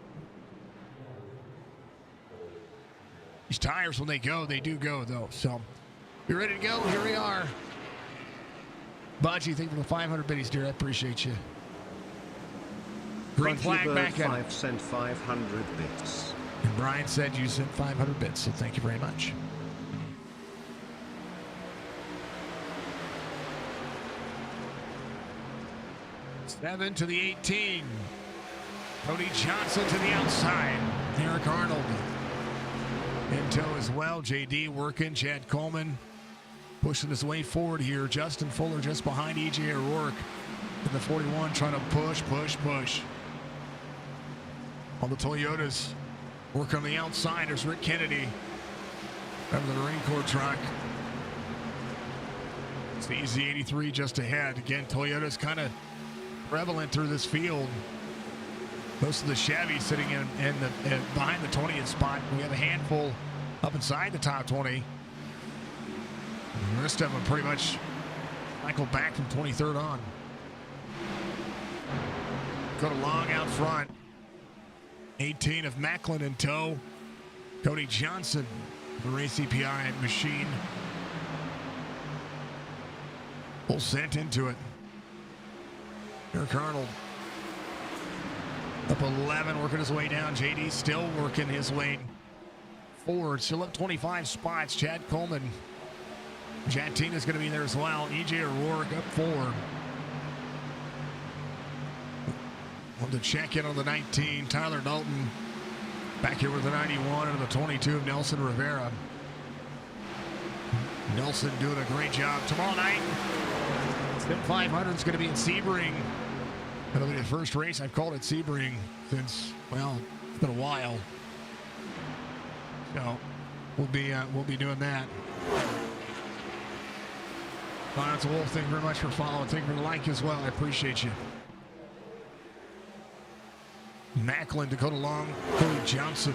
These tires, when they go, they do go, though. So, you ready to go? Here we are. Budgie, thank you for the 500 biddies, dear. I appreciate you. Green flag back at it. Sent 500 bits. And Brian said you sent 500 bits, so thank you very much. Seven to the 18. Cody Johnson to the outside. Eric Arnold in tow as well. JD working. Chad Coleman pushing his way forward here. Justin Fuller just behind EJ O'Rourke in the 41, trying to push. All the Toyotas work on the outside. There's Rick Kennedy out of the Marine Corps truck. It's the EZ83 just ahead. Again, Toyota's kind of prevalent through this field. Most of the Chevys sitting in behind the 20th spot. We have a handful up inside the top 20. And the rest of them pretty much cycle back from 23rd on. Go to Long out front. 18 of Macklin in tow. Cody Johnson, the Race CPI machine. Full sent into it. Eric Arnold up 11, working his way down. JD still working his way forward. Still up 25 spots. Chad Coleman. Chad Tina's going to be there as well. EJ O'Rourke up 4. Want to check in on the 19. Tyler Dalton back here with the 91 and the 22 of Nelson Rivera. Nelson doing a great job. Tomorrow night, Sim 500 is going to be in Sebring. It'll be the first race I've called at Sebring since, well, it's been a while. So we'll be doing that. Lance Wolf, thank you very much for following. Thank you for the like as well. I appreciate you. Macklin, Dakota Long, Cody Johnson.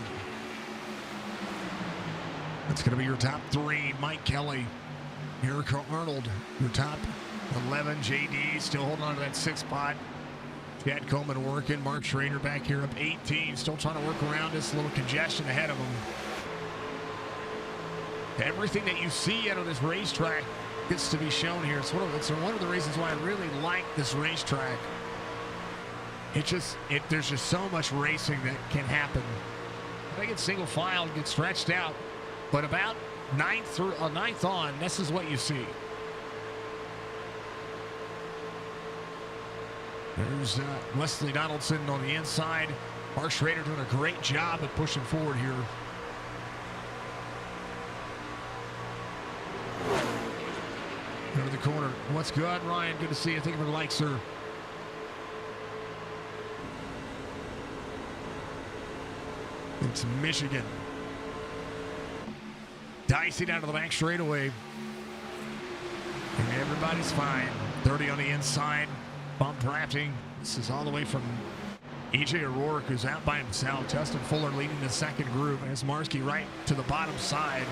That's going to be your top 3. Mike Kelly, Eric Arnold, your top 11. JD still holding on to that 6th spot. Chad Coleman working. Mark Schrader back here up 18. Still trying to work around this little congestion ahead of him. Everything that you see out of this racetrack gets to be shown here. It's one of the reasons why I really like this racetrack. There's just so much racing that can happen. I think it's single file, get stretched out, but about ninth on, this is what you see. There's Wesley Donaldson on the inside. Mark Schrader doing a great job of pushing forward here. Over the corner. What's good, Ryan? Good to see you. Thank you for the like, sir. It's Michigan. Dicey down to the back straightaway. And everybody's fine. 30 on the inside. Bump drafting. This is all the way from EJ O'Rourke, who's out by himself. Justin Fuller leading the second group. As Marsky right to the bottom side.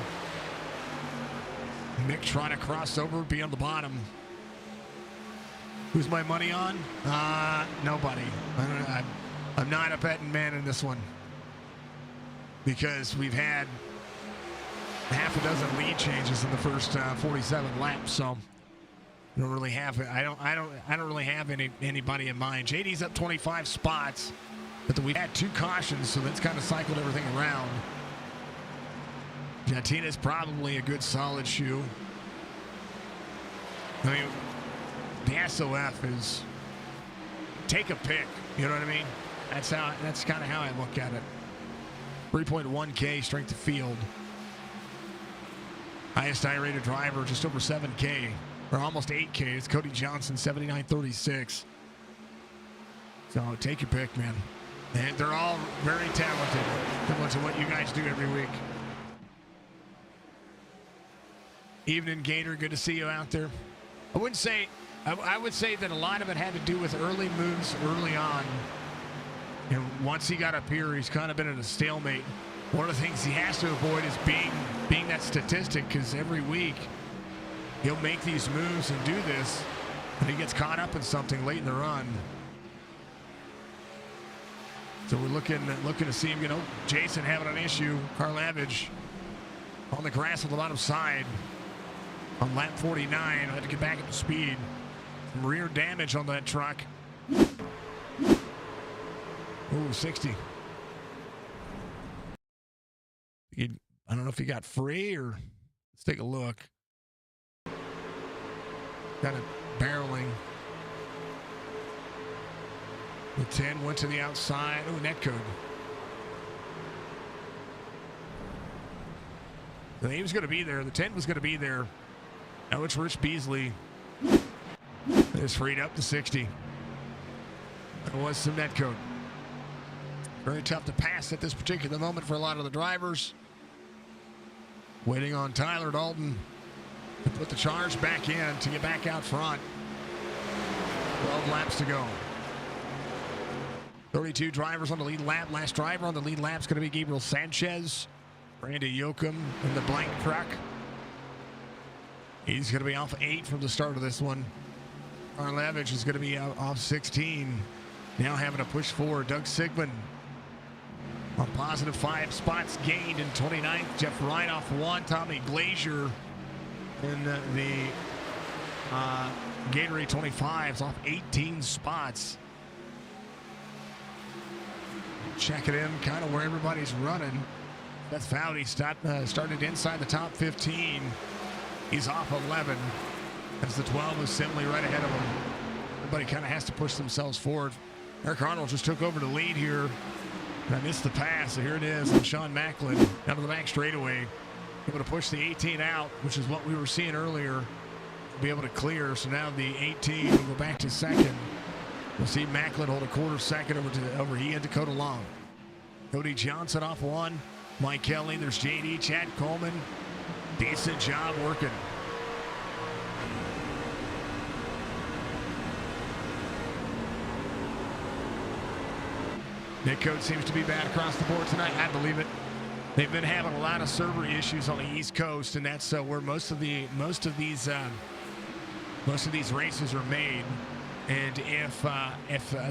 Mick trying to cross over, be on the bottom. Who's my money on? Nobody. I'm not a betting man in this one. Because we've had half a dozen lead changes in the first 47 laps, so I don't really have anybody in mind. JD's up 25 spots, but we've had 2 cautions, so that's kind of cycled everything around. Jatina's probably a good solid shoe. I mean, the SOF is take a pick. You know what I mean? That's kind of how I look at it. 3.1K strength of field. Highest I-rated driver, just over 7K, or almost 8K. It's Cody Johnson, 79.36. So take your pick, man. And they're all very talented, similar to what you guys do every week. Evening, Gator. Good to see you out there. I would say that a lot of it had to do with early moves early on. And once he got up here, he's kind of been in a stalemate. One of the things he has to avoid is being that statistic, because every week he'll make these moves and do this, and he gets caught up in something late in the run. So we're looking to see him, Jason having an issue. Karlavich on the grass on the bottom side on lap 49. Had to get back up to speed. Some rear damage on that truck. Ooh, 60. I don't know if he got free or let's take a look. Got it barreling. The 10 went to the outside. Oh, net code. He was going to be there. The 10 was going to be there. Now it's Rich Beasley. It's freed up to 60. There was some net code. Very tough to pass at this particular moment for a lot of the drivers. Waiting on Tyler Dalton to put the charge back in to get back out front. 12 laps to go. 32 drivers on the lead lap. Last driver on the lead lap is going to be Gabriel Sanchez. Randy Yoakum in the blank truck. He's going to be off 8 from the start of this one. Karlavich is going to be off 16. Now having to push forward. Doug Sigmund on positive 5 spots gained in 29th. Jeff Wright off 1. Tommy Glazier in the Gatorade 25s off 18 spots. Check it in kind of where everybody's running. Beth Fowdy started inside the top 15. He's off 11 as the 12 is simply right ahead of him. Everybody kind of has to push themselves forward. Eric Arnold just took over the lead here. And I missed the pass, so here it is. And Sean Macklin down to the back straightaway. Able to push the 18 out, which is what we were seeing earlier. Be able to clear, so now the 18 will go back to second. We'll see Macklin hold a quarter second over he and Dakota Long. Cody Johnson off 1. Mike Kelly, there's JD, Chad Coleman. Decent job working. Net code seems to be bad across the board tonight. I believe it. They've been having a lot of server issues on the East Coast, and that's where most of these races are made. And if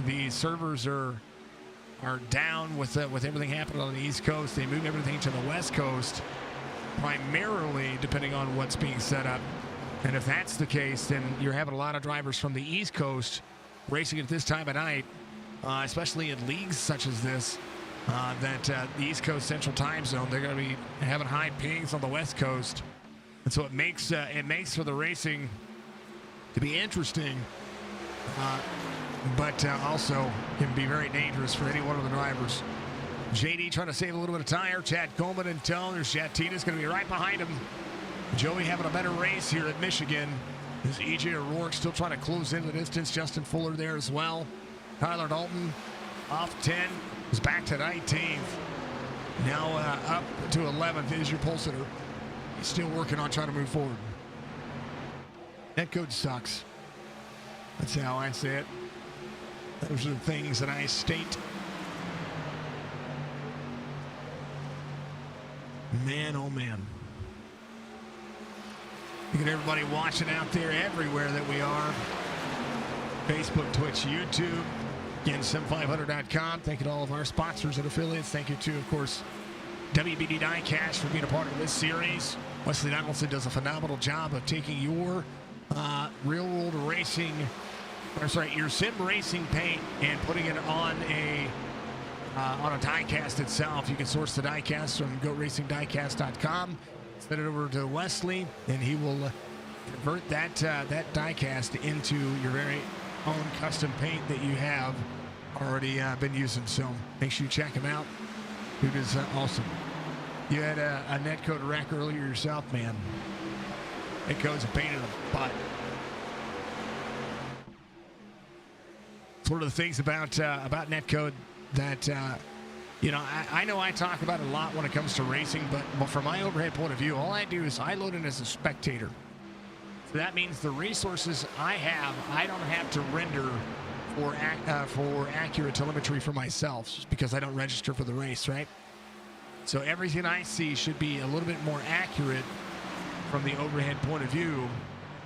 the servers are down with everything happening on the East Coast, they move everything to the West Coast, primarily depending on what's being set up. And if that's the case, then you're having a lot of drivers from the East Coast racing at this time of night, especially in leagues such as this, the East Coast Central Time Zone. They're going to be having high pings on the West Coast, and so it makes for the racing to be interesting, but also can be very dangerous for any one of the drivers. JD trying to save a little bit of tire. Chad Coleman in tow. There's Jatina's going to be right behind him. Joey having a better race here at Michigan. There's EJ O'Rourke still trying to close in the distance. Justin Fuller there as well. Tyler Dalton off 10 is back to 19th. Now up to 11th is your pole sitter. He's still working on trying to move forward. That code sucks. That's how I say it. Those are the things that I state. Man, oh man. Look at everybody watching out there everywhere that we are. Facebook, Twitch, YouTube. Again, sim500.com. Thank you to all of our sponsors and affiliates. Thank you to, of course, WBD Diecast for being a part of this series. Wesley Donaldson does a phenomenal job of taking your real-world racing, your sim racing paint and putting it on a diecast itself. You can source the diecast from GoRacingDiecast.com. Send it over to Wesley, and he will convert that diecast into your very own custom paint that you have already been using. So make sure you check him out. Dude is awesome. You had a netcode wreck earlier yourself, man. Netcode's a pain in the butt. one of the things about netcode that I know I talk about it a lot when it comes to racing, but from my overhead point of view, all I do is I load in as a spectator. So that means the resources I have, I don't have to render for accurate telemetry for myself, just because I don't register for the race, right? So everything I see should be a little bit more accurate from the overhead point of view,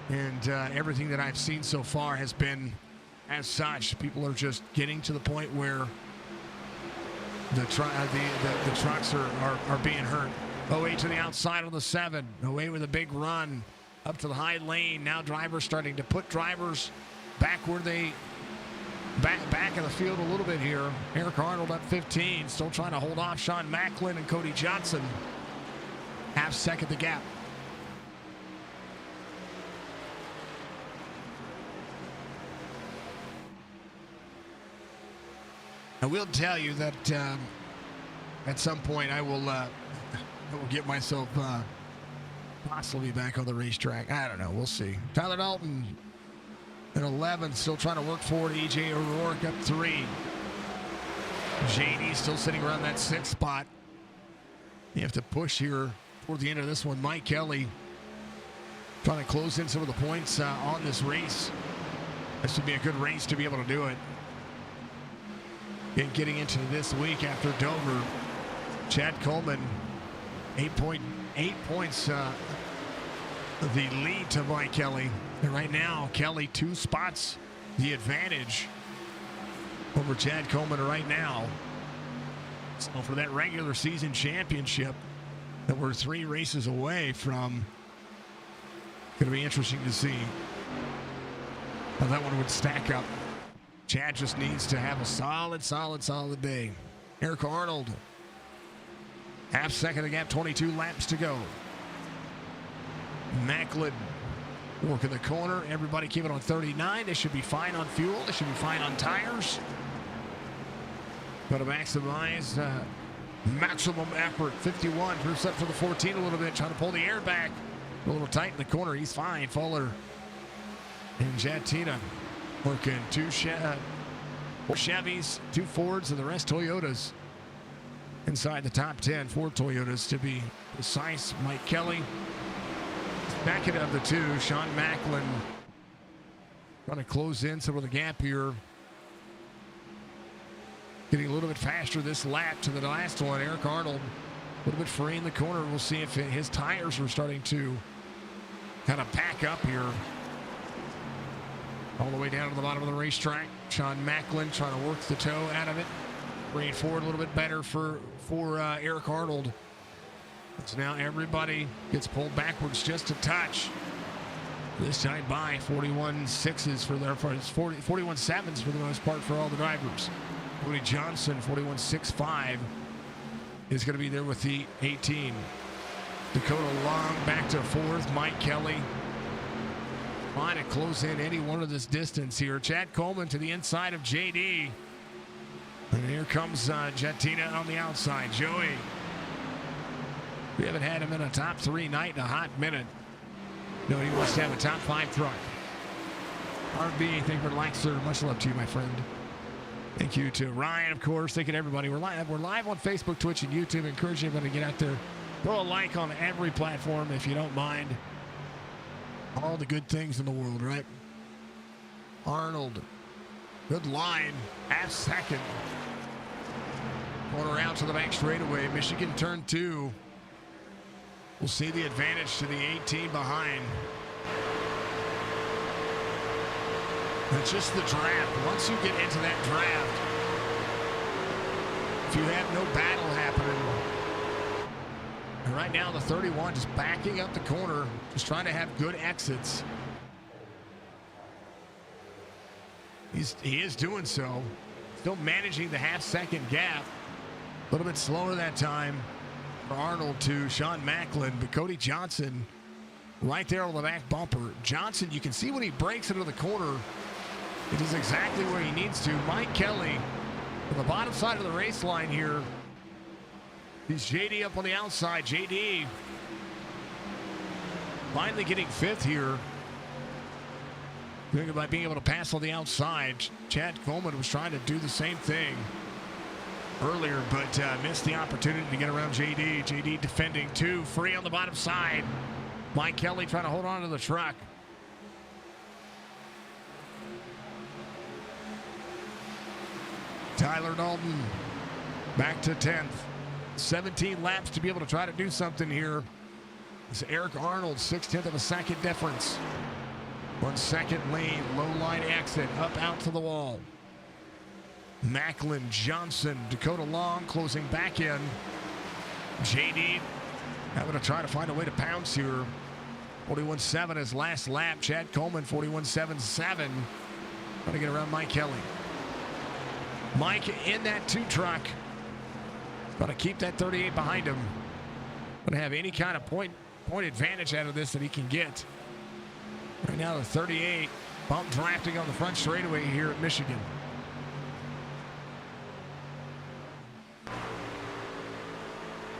and everything that I've seen so far has been as such. People are just getting to the point where the trucks are being hurt. 08 to the outside on the 7. 08 with a big run up to the high lane. Now drivers starting to put drivers back where they back in the field a little bit here. Eric Arnold up 15, still trying to hold off Sean Macklin and Cody Johnson. Half second the gap. I will tell you that at some point I will get myself possibly back on the racetrack. I don't know. We'll see. Tyler Dalton at 11, still trying to work forward. EJ O'Rourke up 3. JD still sitting around that 6th spot. You have to push here toward the end of this one. Mike Kelly trying to close in some of the points on this race. This would be a good race to be able to do it. And getting into this week after Dover, Chad Coleman, 8.8 points, the lead to Mike Kelly. And right now, Kelly 2 spots the advantage over Chad Coleman right now. So for that regular season championship that we're 3 races away from, going to be interesting to see how that one would stack up. Chad just needs to have a solid day. Eric Arnold, half second of the gap, 22 laps to go. Macklin working the corner. Everybody keep it on 39. They should be fine on fuel. They should be fine on tires. Got to maximize maximum effort. 51 drifts up to the 14 a little bit, trying to pull the air back. A little tight in the corner. He's fine. Fuller and Jatina working 2 Chevys, 2 Fords, and the rest Toyotas inside the top 10. 4 Toyotas to be precise. Mike Kelly, second of the 2. Sean Macklin trying to close in some of the gap here. Getting a little bit faster this lap to the last one. Eric Arnold a little bit free in the corner. We'll see if his tires are starting to kind of pack up here. All the way down to the bottom of the racetrack. Sean Macklin trying to work the toe out of it. Bring it forward a little bit better for Eric Arnold. So now everybody gets pulled backwards just a touch. This time by 41.6s for their 41.7s for the most part for all the drivers. Cody Johnson, 41.65, is going to be there with the 18. Dakota Long back to 4th. Mike Kelly trying to close in any one of this distance here. Chad Coleman to the inside of JD. And here comes Jatina on the outside. Joey. We haven't had him in a top 3 night in a hot minute. No, he wants to have a top 5 truck. RB, thank you for likes, sir. Much love to you, my friend. Thank you to Ryan, of course. Thank you to everybody. We're live on Facebook, Twitch, and YouTube. Encourage everybody to get out there. Throw a like on every platform if you don't mind. All the good things in the world, right? Arnold. Good line. Half second. Corner out to the back straightaway. Michigan turn 2. We'll see the advantage to the 18 behind. It's just the draft. Once you get into that draft, if you have no battle happening, and right now the 31 just backing up the corner, just trying to have good exits. He is doing so. Still managing the half-second gap. A little bit slower that time for Arnold to Sean Macklin, but Cody Johnson right there on the back bumper. Johnson, you can see when he breaks into the corner, it is exactly where he needs to. Mike Kelly on the bottom side of the race line here. He's JD up on the outside. JD finally getting 5th here. By being able to pass on the outside. Chad Coleman was trying to do the same thing earlier, but missed the opportunity to get around JD. JD defending 2, free on the bottom side. Mike Kelly trying to hold on to the truck. Tyler Dalton back to 10th. 17 laps to be able to try to do something here. It's Eric Arnold, 0.6 of a second difference. 1 second lane, low line exit, up out to the wall. Macklin, Johnson, Dakota Long closing back in. JD having to try to find a way to pounce here. 41.7 his last lap. Chad Coleman, 41.77. Trying to get around Mike Kelly. Mike in that 2 truck. Got to keep that 38 behind him. Going to have any kind of point advantage out of this that he can get. Right now, the 38 bump drafting on the front straightaway here at Michigan.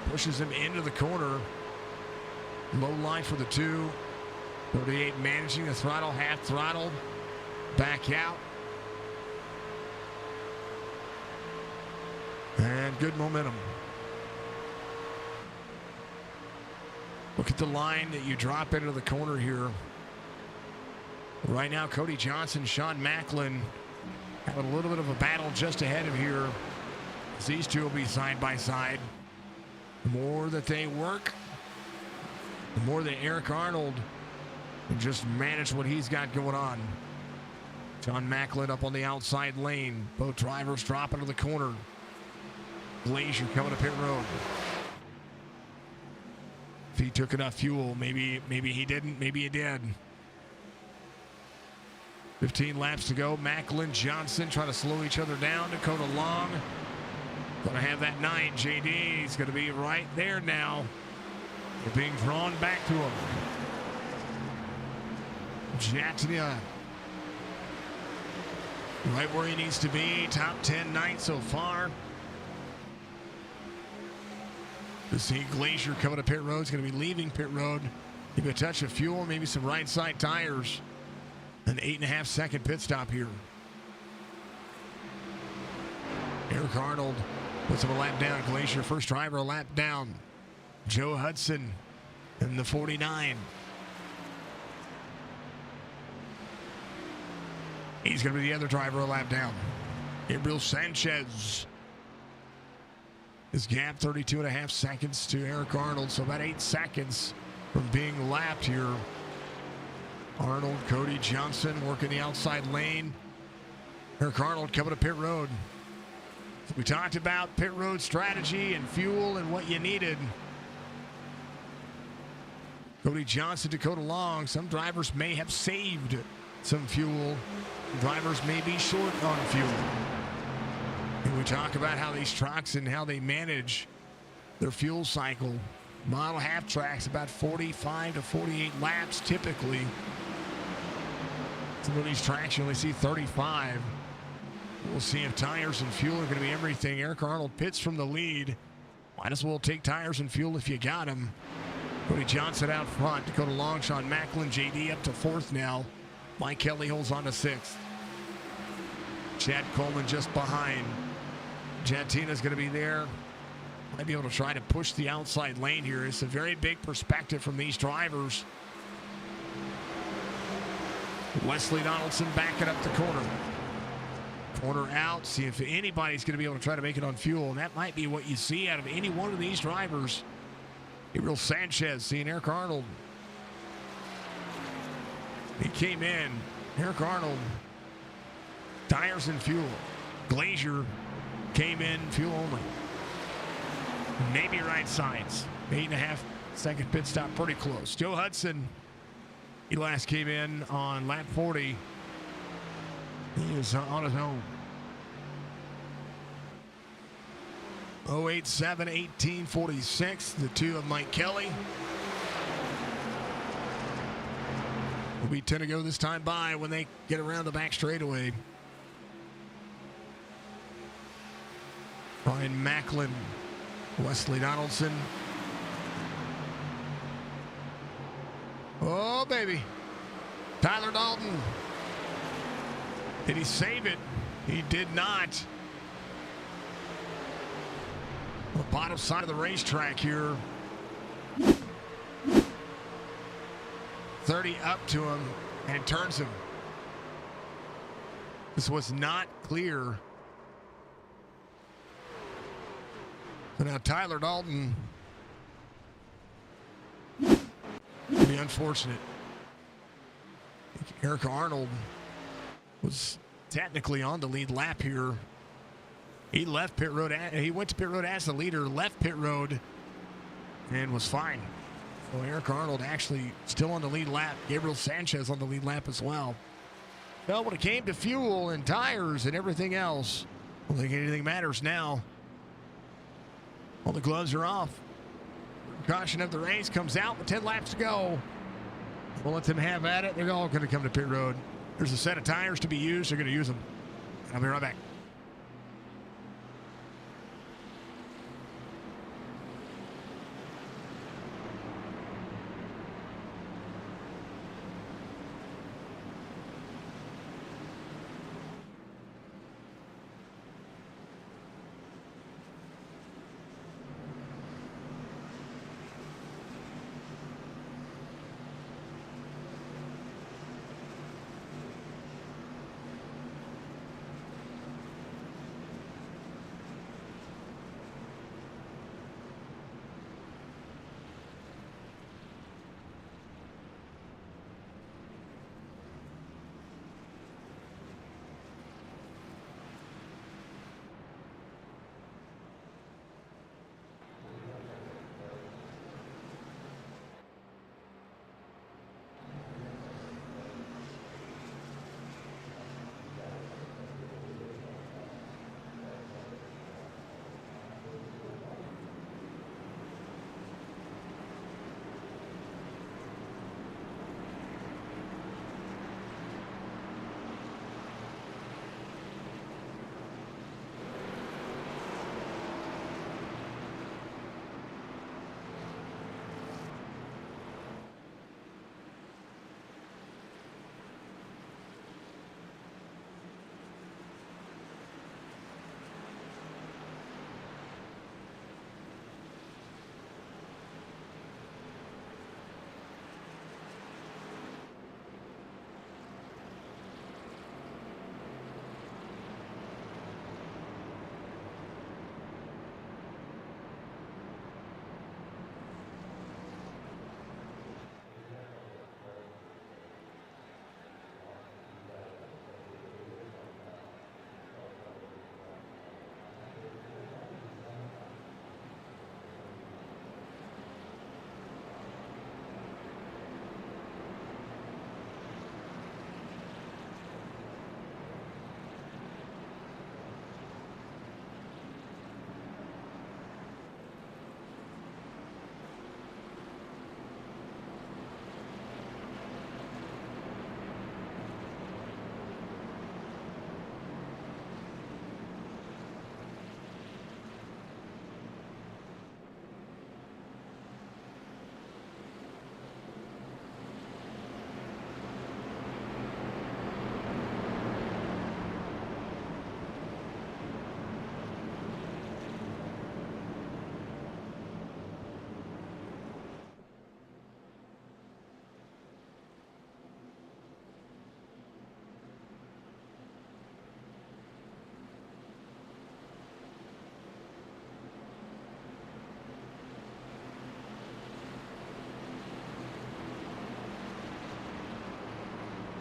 Pushes him into the corner. Low line for the 2. 38 managing the throttle, half throttle. Back out. And good momentum. Look at the line that you drop into the corner here. Right now, Cody Johnson, Sean Macklin having a little bit of a battle just ahead of here. These two will be side by side. The more that they work, the more that Eric Arnold can just manage what he's got going on. Sean Macklin up on the outside lane. Both drivers drop into the corner. Glazier coming to pit road. If he took enough fuel, maybe he didn't, maybe he did. 15 laps to go. Macklin, Johnson trying to slow each other down. Dakota Long going to have that 9. JD is going to be right there now. They're being drawn back to him. Jatia right where he needs to be. Top 10 night so far. To see Glazier coming to pit road. He's going to be leaving pit road. Maybe a touch of fuel, maybe some right side tires. An 8.5 second pit stop here. Eric Arnold puts him a lap down. Glazier, first driver, a lap down. Joe Hudson in the 49. He's going to be the other driver, a lap down. Gabriel Sanchez. His gap 32.5 seconds to Eric Arnold, so about 8 seconds from being lapped here. Arnold, Cody Johnson working the outside lane. Eric Arnold coming to pit road. We talked about pit road strategy and fuel and what you needed. Cody Johnson, Dakota Long. Some drivers may have saved some fuel. Drivers may be short on fuel. And we talk about how these trucks and how they manage their fuel cycle. Model half tracks about 45 to 48 laps typically. Some of these tracks you only see 35. We'll see if tires and fuel are going to be everything. Eric Arnold pits from the lead. Might as well take tires and fuel if you got them. Cody Johnson out front. Dakota Long, Sean Macklin, JD up to 4th now. Mike Kelly holds on to 6th. Chad Coleman just behind. Jatina's going to be there. Might be able to try to push the outside lane here. It's a very big perspective from these drivers. Wesley Donaldson backing up the corner. Corner out. See if anybody's going to be able to try to make it on fuel. And that might be what you see out of any one of these drivers. Gabriel Sanchez seeing Eric Arnold. He came in. Eric Arnold. Tires and fuel. Glazier came in fuel only. Maybe right sides. 8.5 second pit stop, pretty close. Joe Hudson, he last came in on lap 40. He is on his own. 087, 1846, the 2 of Mike Kelly. Will be 10 to go this time by when they get around the back straightaway. Brian Macklin, Wesley Donaldson. Oh, baby. Tyler Dalton Did he save it? He did not. On the bottom side of the racetrack here. 30 up to him and turns him. This was not clear. So now Tyler Dalton. Be unfortunate. Eric Arnold was technically on the lead lap here. He left pit road. He went to pit road as the leader, left pit road, and was fine. So Eric Arnold actually still on the lead lap. Gabriel Sanchez on the lead lap as well. Well, when it came to fuel and tires and everything else, I don't think anything matters now. All the gloves are off. Caution of the race comes out with 10 laps to go. We'll let them have at it. They're all going to come to pit road. There's a set of tires to be used. They're going to use them. I'll be right back.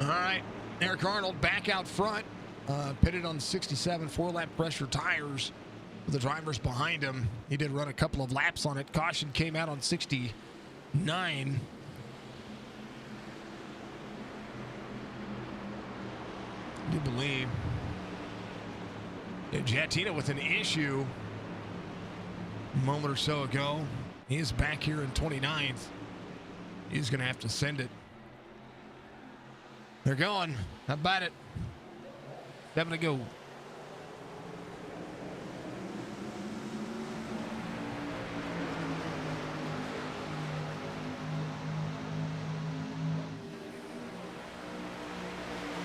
All right, Eric Arnold back out front, pitted on 67 4-lap pressure tires with the drivers behind him. He did run a couple of laps on it. Caution came out on 69. I do believe Giattina with an issue a moment or so ago. He is back here in 29th. He's going to have to send it. They're going. How about it? 7 to go.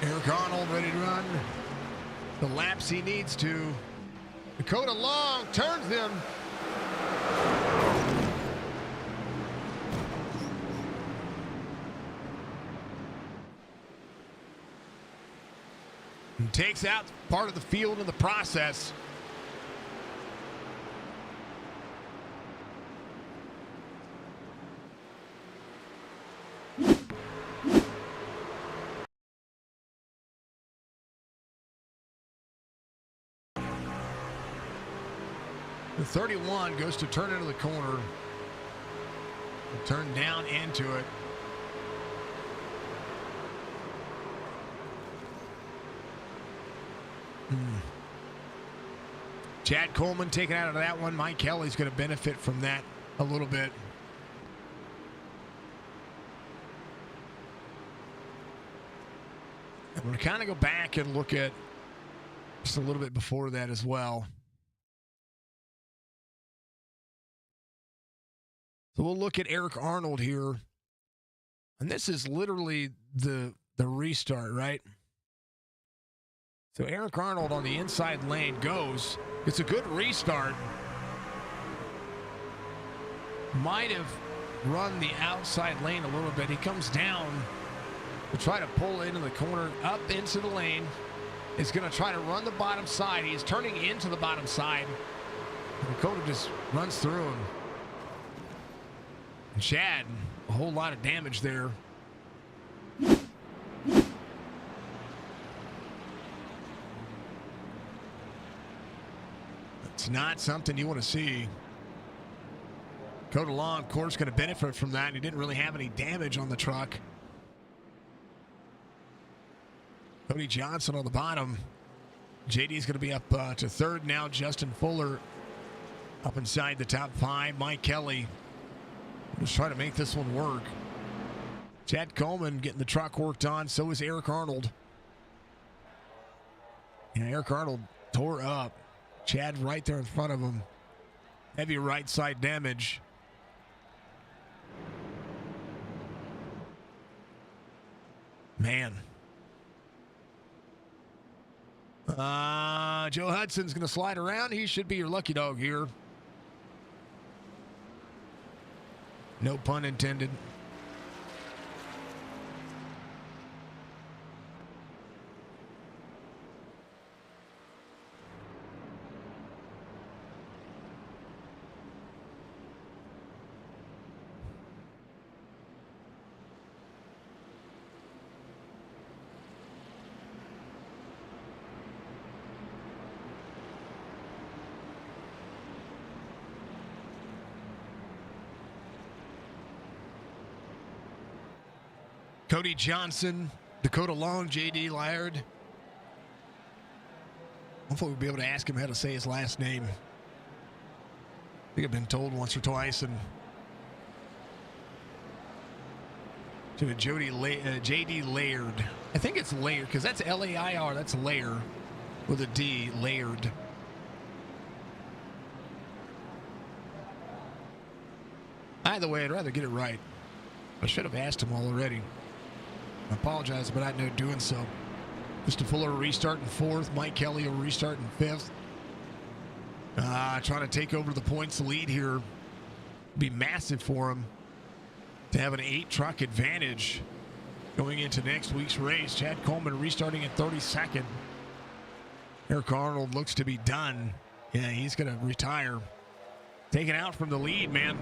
Eric Arnold ready to run the laps he needs to. Dakota Long turns them. And takes out part of the field in the process. The 31 goes to turn into the corner. Turn down into it. Chad Coleman taken out of that one. Mike Kelly's going to benefit from that a little bit. And we're going to kind of go back and look at just a little bit before that as well. So we'll look at Eric Arnold here. And this is literally the restart, right? So Eric Arnold on the inside lane goes. It's a good restart. Might have run the outside lane a little bit. He comes down to try to pull into the corner, up into the lane. Is going to try to run the bottom side. He is turning into the bottom side. Dakota just runs through him. And Chad, a whole lot of damage there. It's not something you want to see. Dakota Long, of course, going to benefit from that. He didn't really have any damage on the truck. Cody Johnson on the bottom. JD's going to be up to third now. Justin Fuller up inside the top five. Mike Kelly just trying to make this one work. Chad Coleman getting the truck worked on. So is Eric Arnold. Yeah, Eric Arnold tore up. Chad right there in front of him. Heavy right side damage. Man. Joe Hudson's going to slide around. He should be your lucky dog here. No pun intended. Cody Johnson, Dakota Long, J.D. Laird. Hopefully we'll be able to ask him how to say his last name. I think I've been told once or twice. And to J.D. Laird. I think it's Laird because that's L-A-I-R. That's Lair with a D, Laird. Either way, I'd rather get it right. I should have asked him already. I apologize about not doing so. Mr. Fuller restart in fourth. Mike Kelly will restart in fifth. Trying to take over the points lead here. Be massive for him to have an 8-truck advantage going into next week's race. Chad Coleman restarting at 32nd. Eric Arnold looks to be done. Yeah, he's going to retire. Taken out from the lead, man.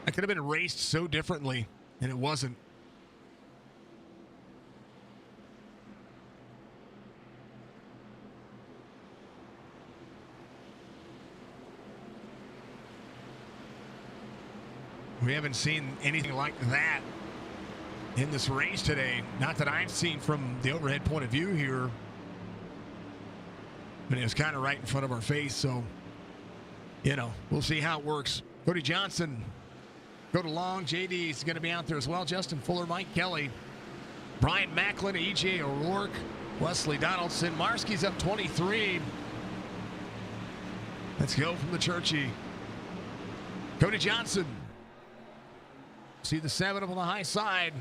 That could have been raced so differently, and it wasn't. We haven't seen anything like that in this race today. Not that I've seen from the overhead point of view here. But it was kind of right in front of our face, so, you know, we'll see how it works. Cody Johnson, Dakota Long, JD is going to be out there as well. Justin Fuller, Mike Kelly, Brian Macklin, EJ O'Rourke, Wesley Donaldson. Marski's up 23. Let's go from the Churchy. Cody Johnson. See the 7 up on the high side.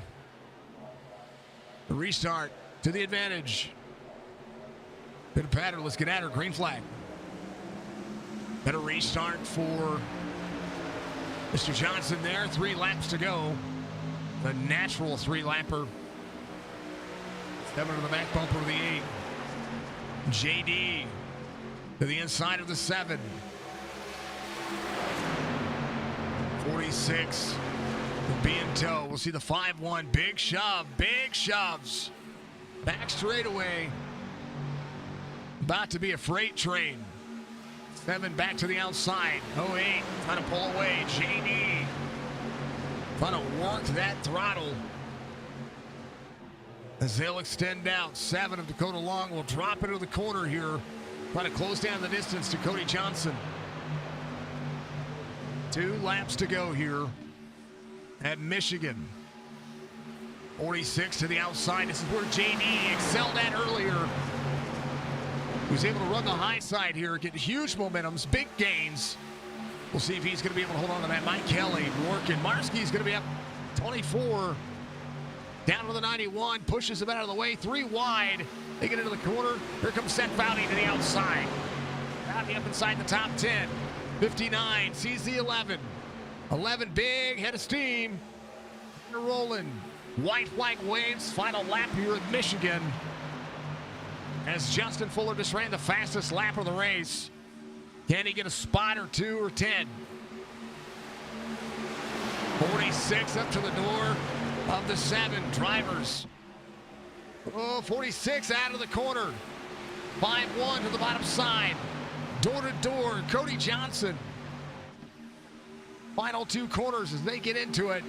The restart to the advantage. Bit of pattern. Let's get at her. Green flag. Better restart for Mr. Johnson there. 3 laps to go. The natural 3-lapper. 7 to the back bumper of the 8. JD to the inside of the 7. 46 will be in tow. We'll see the 5-1. Big shove. Big shoves. Back straightaway. About to be a freight train. 7 back to the outside. 08 trying to pull away. JD trying to work that throttle as they'll extend out. 7 of Dakota Long will drop into the corner here. Trying to close down the distance to Cody Johnson. 2 laps to go here at Michigan. 46 to the outside. This is where JD excelled at earlier. He was able to run the high side here, get huge momentums, big gains. We'll see if he's going to be able to hold on to that. Mike Kelly working. Marski's going to be up 24. Down to the 91, pushes him out of the way, 3 wide. They get into the corner. Here comes Seth Foudy to the outside. Foudy up inside the top 10. 59 sees the 11. 11 big, head of steam. They're rolling. White flag waves, final lap here at Michigan. As Justin Fuller just ran the fastest lap of the race. Can he get a spot or 2 or 10? 46 up to the door of the 7 drivers. Oh, 46 out of the corner. 5-1 to the bottom side. Door to door, Cody Johnson. Final 2 corners as they get into it.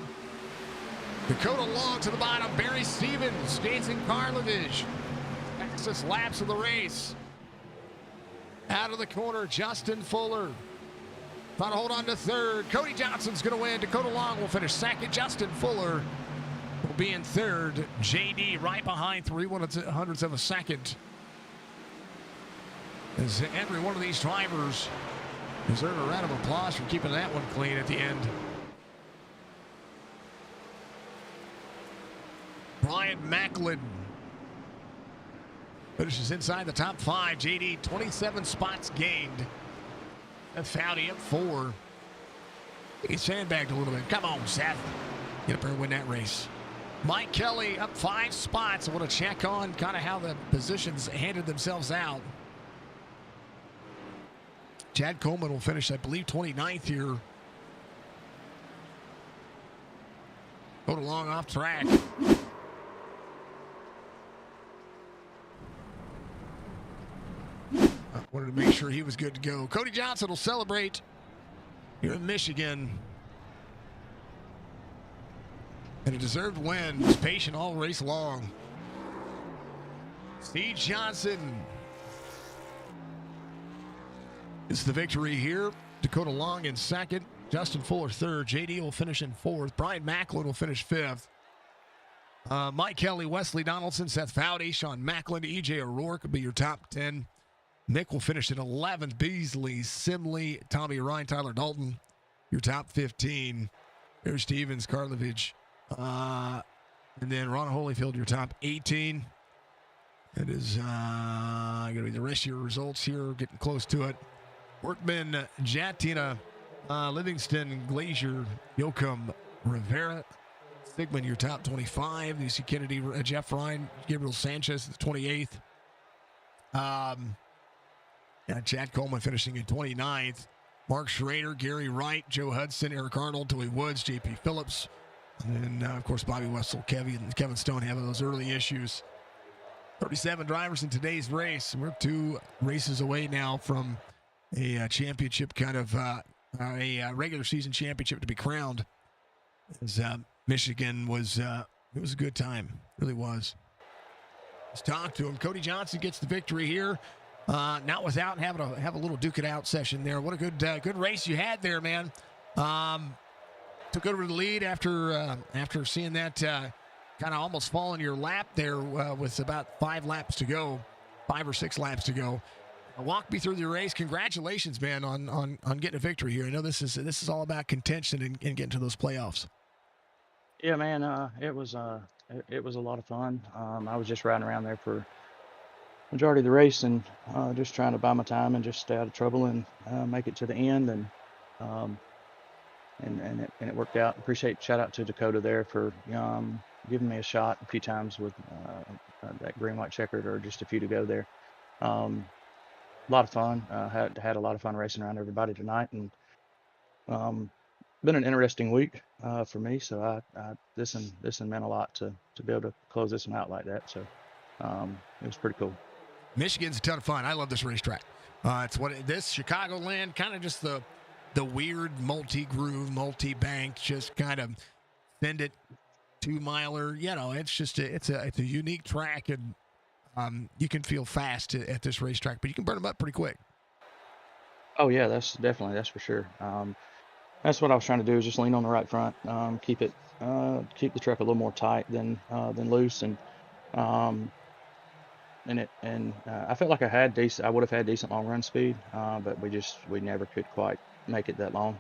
Dakota Long to the bottom. Barry Stevens, Jason Karlovich. Fastest laps of the race. Out of the corner, Justin Fuller. Trying to hold on to 3rd. Cody Johnson's going to win. Dakota Long will finish 2nd. Justin Fuller will be in 3rd. JD right behind 3/100ths of a second. As every one of these drivers deserve a round of applause for keeping that one clean at the end. Brian Macklin finishes inside the top 5. JD 27 spots gained. That's Foudy up 4. He's sandbagged a little bit. Come on, Seth. Get up there and win that race. Mike Kelly up 5 spots. I want to check on kind of how the positions handed themselves out. Chad Coleman will finish, I believe, 29th here. Go along off track. I wanted to make sure he was good to go. Cody Johnson will celebrate here in Michigan. And a deserved win. Was patient all race long. Steve Johnson is the victory here. Dakota Long in 2nd. Justin Fuller 3rd. JD will finish in 4th. Brian Macklin will finish 5th. Mike Kelly, Wesley Donaldson, Seth Foudy, Sean Macklin, EJ O'Rourke will be your top 10. Nick will finish in 11th. Beasley, Simley, Tommy Ryan, Tyler Dalton, your top 15. There's Stevens, Karlovich, and then Ron Holyfield, your top 18. That is going to be the rest of your results here, getting close to it. Workman, Jatina, Livingston, Glazier, Yoakum, Rivera, Sigmund, your top 25. You see Kennedy, Jeff Ryan, Gabriel Sanchez, the 28th. Chad Coleman finishing in 29th. Mark Schrader, Gary Wright, Joe Hudson, Eric Arnold, Toy Woods, J.P. Phillips. And then, of course, Bobby Wessel, Kevin Stone having those early issues. 37 drivers in today's race. We're 2 races away now from a championship, kind of a regular season championship to be crowned. As Michigan was, it was a good time. It really was. Let's talk to him. Cody Johnson gets the victory here. Not without having have a little duke it out session there. What a good race you had there, man. Took over the lead after seeing that kind of almost fall in your lap there with about 5 laps to go, 5 or 6 laps to go. Walk me through the race. Congratulations, man, on getting a victory here. I know this is all about contention and getting to those playoffs. Yeah, man. It was it was a lot of fun. I was just riding around there for majority of the race and just trying to buy my time and just stay out of trouble and make it to the end. Um, and it worked out. Shout out to Dakota there for giving me a shot a few times with that green white checkered or just a few to go there. A lot of fun. Had a lot of fun racing around everybody tonight, and been an interesting week for me. So this one meant a lot to be able to close this one out like that. So it was pretty cool. Michigan's a ton of fun. I love this racetrack. It's this Chicagoland, kind of just the weird multi-groove, multi-bank, just kind of send it 2-miler. You know, it's just it's a unique track, and you can feel fast at this racetrack, but you can burn them up pretty quick. Oh yeah, that's for sure. That's what I was trying to do, is just lean on the right front, keep the truck a little more tight than loose, and I felt like I would have had decent long run speed, but we never could quite make it that long.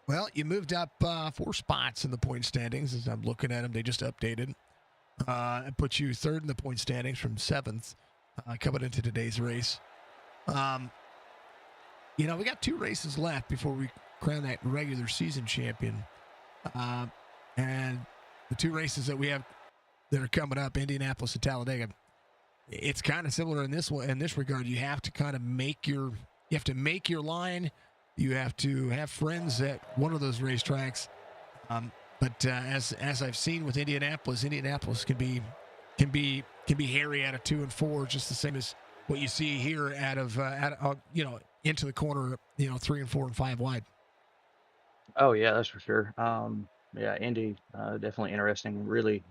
Well, you moved up 4 spots in the point standings. As I'm looking at them, they just updated. It puts you 3rd in the point standings from 7th coming into today's race. We got 2 races left before we crown that regular season champion. And the 2 races that we have that are coming up, Indianapolis and Talladega, it's kind of similar in this regard. You have to kind of make your line. You have to have friends at one of those racetracks. But as I've seen with Indianapolis can be hairy out of 2 and 4, just the same as what you see here out of into the corner, 3 and 4 and 5 wide. Oh yeah, that's for sure. Yeah, Indy definitely interesting. Really,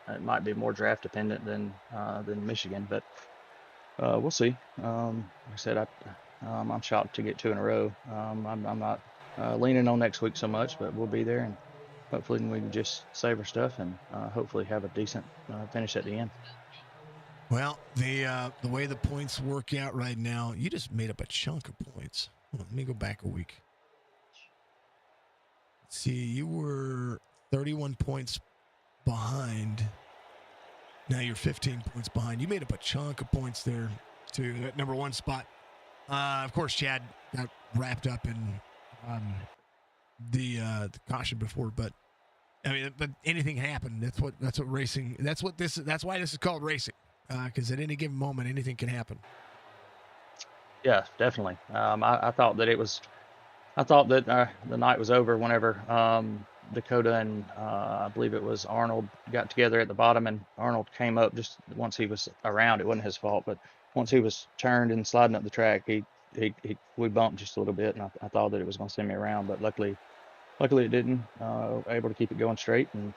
it might be more draft dependent than Michigan, but we'll see. Like I said, I'm shocked to get 2 in a row. I'm not leaning on next week so much, but we'll be there, and hopefully we can just save our stuff and hopefully have a decent finish at the end. Well, the way the points work out right now, you just made up a chunk of points. Let me go back a week. See, you were 31 points behind. Now you're 15 points behind. You made up a chunk of points there to that number 1 spot. Of course, Chad got wrapped up in the caution before, but anything can happen. That's what racing. That's why this is called racing, because at any given moment, anything can happen. Yeah, definitely. I thought that the night was over whenever Dakota and I believe it was Arnold got together at the bottom, and Arnold came up just once he was around. It wasn't his fault, but once he was turned and sliding up the track, we bumped just a little bit, and I thought that it was going to send me around, but luckily it didn't. Able to keep it going straight and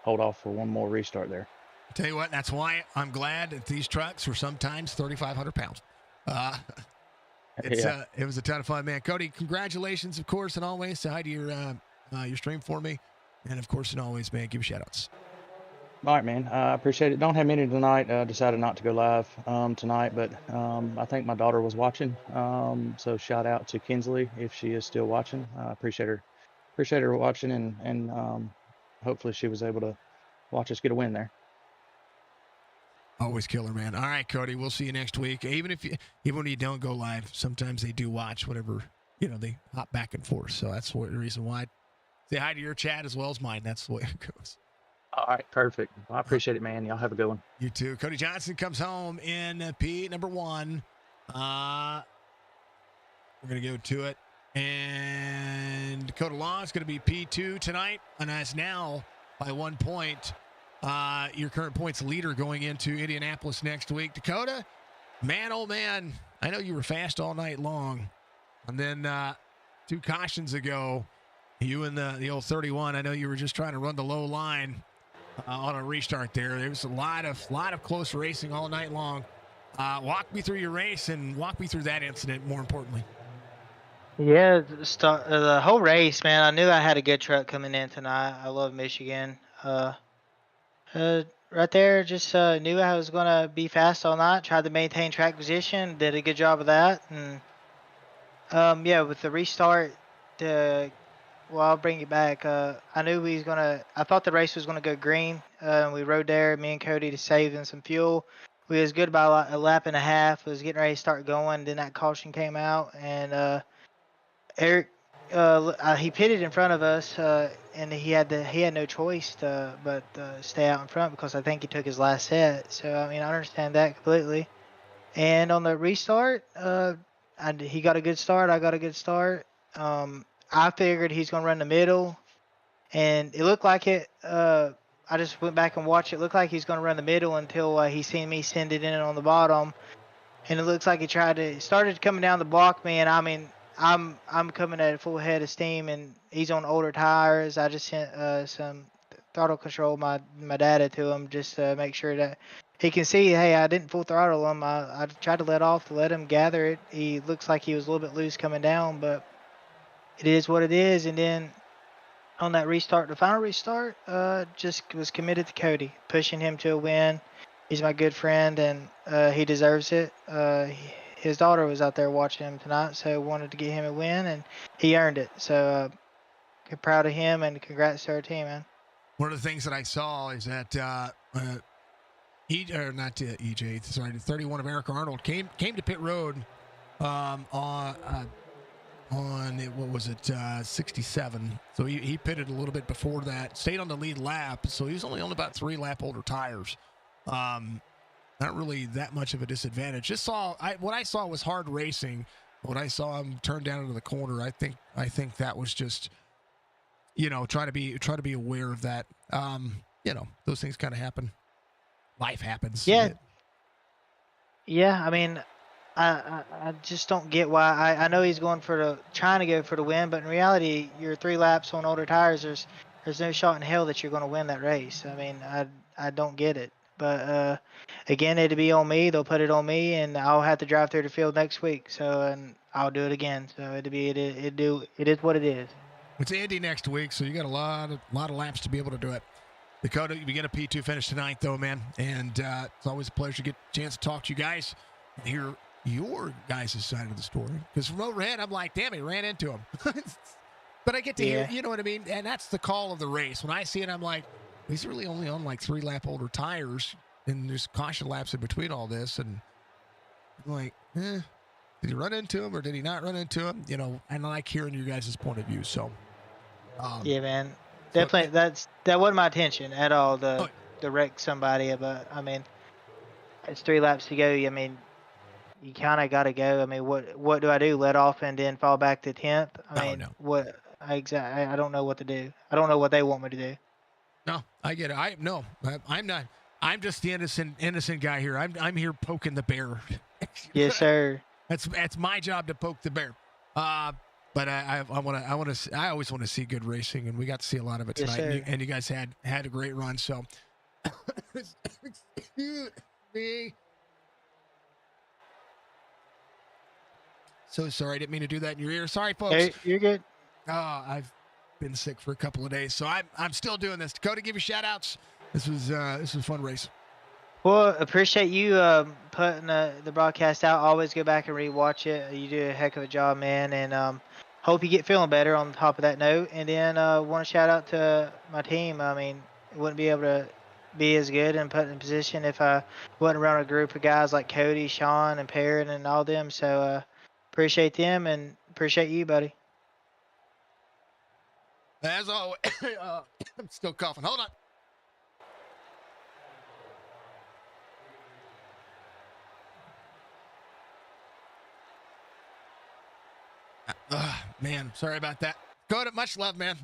hold off for one more restart there. I'll tell you what, that's why I'm glad that these trucks are sometimes 3,500 pounds. It was a ton of fun, man. Cody, congratulations, of course, and always say hi to your stream for me. And, of course, and always, man, give shout-outs. All right, man. I appreciate it. Don't have many tonight. Decided not to go live tonight, but I think my daughter was watching. So shout out to Kinsley if she is still watching. I appreciate her watching, and hopefully she was able to watch us get a win there. Always killer, man. All right, Cody, we'll see you next week. Even when you don't go live, sometimes they do watch whatever, they hop back and forth. So that's the reason why. Say hi to your chat as well as mine. That's the way it goes. All right, perfect. Well, I appreciate it, man. Y'all have a good one. You too. Cody Johnson comes home in P number 1. We're going to go to it. And Dakota Law is going to be P2 tonight. And that's now by 1 point. Your current points leader going into Indianapolis next week. Dakota, man, oh man, I know you were fast all night long. And then 2 cautions ago, you and the old 31, I know you were just trying to run the low line on a restart there. There was a lot of close racing all night long. Walk me through your race and walk me through that incident, more importantly. Yeah, the whole race, man, I knew I had a good truck coming in tonight. I love Michigan. Right there, just knew I was going to be fast all night. Tried to maintain track position. Did a good job of that. And, yeah, with the restart, well, I'll bring you back. I knew we was gonna. I thought the race was gonna go green. We rode there, me and Cody, to save in some fuel. We was good by a lap and a half. We was getting ready to start going. Then that caution came out, and Eric, he pitted in front of us, and he had no choice but stay out in front because I think he took his last set. So I mean, I understand that completely. And on the restart, he got a good start. I got a good start. I figured he's gonna run the middle, and it looked like it. I just went back and watched it. Looked like he's gonna run the middle until he seen me send it in on the bottom, and it looks like he started coming down the block, man. I mean, I'm coming at a full head of steam, and he's on older tires. I just sent some throttle control my data to him just to make sure that he can see. Hey, I didn't full throttle him. I tried to let off to let him gather it. He looks like he was a little bit loose coming down, but it is what it is. And then on that restart, the final restart, just was committed to Cody, pushing him to a win. He's my good friend, and he deserves it. His daughter was out there watching him tonight, so wanted to get him a win, and he earned it. So proud of him, and congrats to our team, man. One of the things that I saw is that EJ, sorry, 31 of Eric Arnold came to pit road on what was it, 67. So he pitted a little bit before that, stayed on the lead lap, so he was only on about 3 lap older tires. Not really that much of a disadvantage. What I saw was hard racing. When I saw him turn down into the corner, I think that was just, try to be aware of that. Those things kind of happen. Life happens. Yeah. Yeah, I mean, I just don't get why. I know he's trying to go for the win, but in reality, you're 3 laps on older tires. There's no shot in hell that you're going to win that race. I mean, I don't get it. But again, it'll be on me. They'll put it on me, and I'll have to drive through the field next week. So, and I'll do it again. So it is what it is. It's Indy next week, so you got a lot of laps to be able to do it. Dakota, you get a P2 finish tonight, though, man, and it's always a pleasure to get a chance to talk to you guys and hear your guys' side of the story. Because from overhead, I'm like, damn, he ran into him. But I get to hear, you know what I mean? And that's the call of the race. When I see it, I'm like, he's really only on like 3 lap older tires, and there's caution laps in between all this. And I'm like, did he run into him or did he not run into him? And I like hearing you guys' point of view. So, yeah, man. Definitely, that wasn't my intention at all to wreck somebody, but I mean, it's 3 laps to go. I mean, you kind of got to go. I mean, what do I do? Let off and then fall back to 10th? I mean, what exactly? I don't know what to do. I don't know what they want me to do. No, I get it. I'm not. I'm just the innocent guy here. I'm here poking the bear. Yes, sir. That's my job to poke the bear. But I always want to see good racing, and we got to see a lot of it tonight. Yes, and you guys had a great run. So, excuse me. So sorry, I didn't mean to do that in your ear. Sorry, folks. Hey, you're good. I've been sick for a couple of days, so I'm still doing this. Dakota, give you shout outs. This was a fun race. Well, appreciate you putting the broadcast out. Always go back and rewatch it. You do a heck of a job, man, and hope you get feeling better on top of that note. And then want to shout out to my team. I mean, wouldn't be able to be as good and put in position if I wasn't around a group of guys like Cody, Sean, and Perrin and all them. So appreciate them and appreciate you, buddy. As always, I'm still coughing. Hold on. Man, sorry about that. Dakota, much love, man.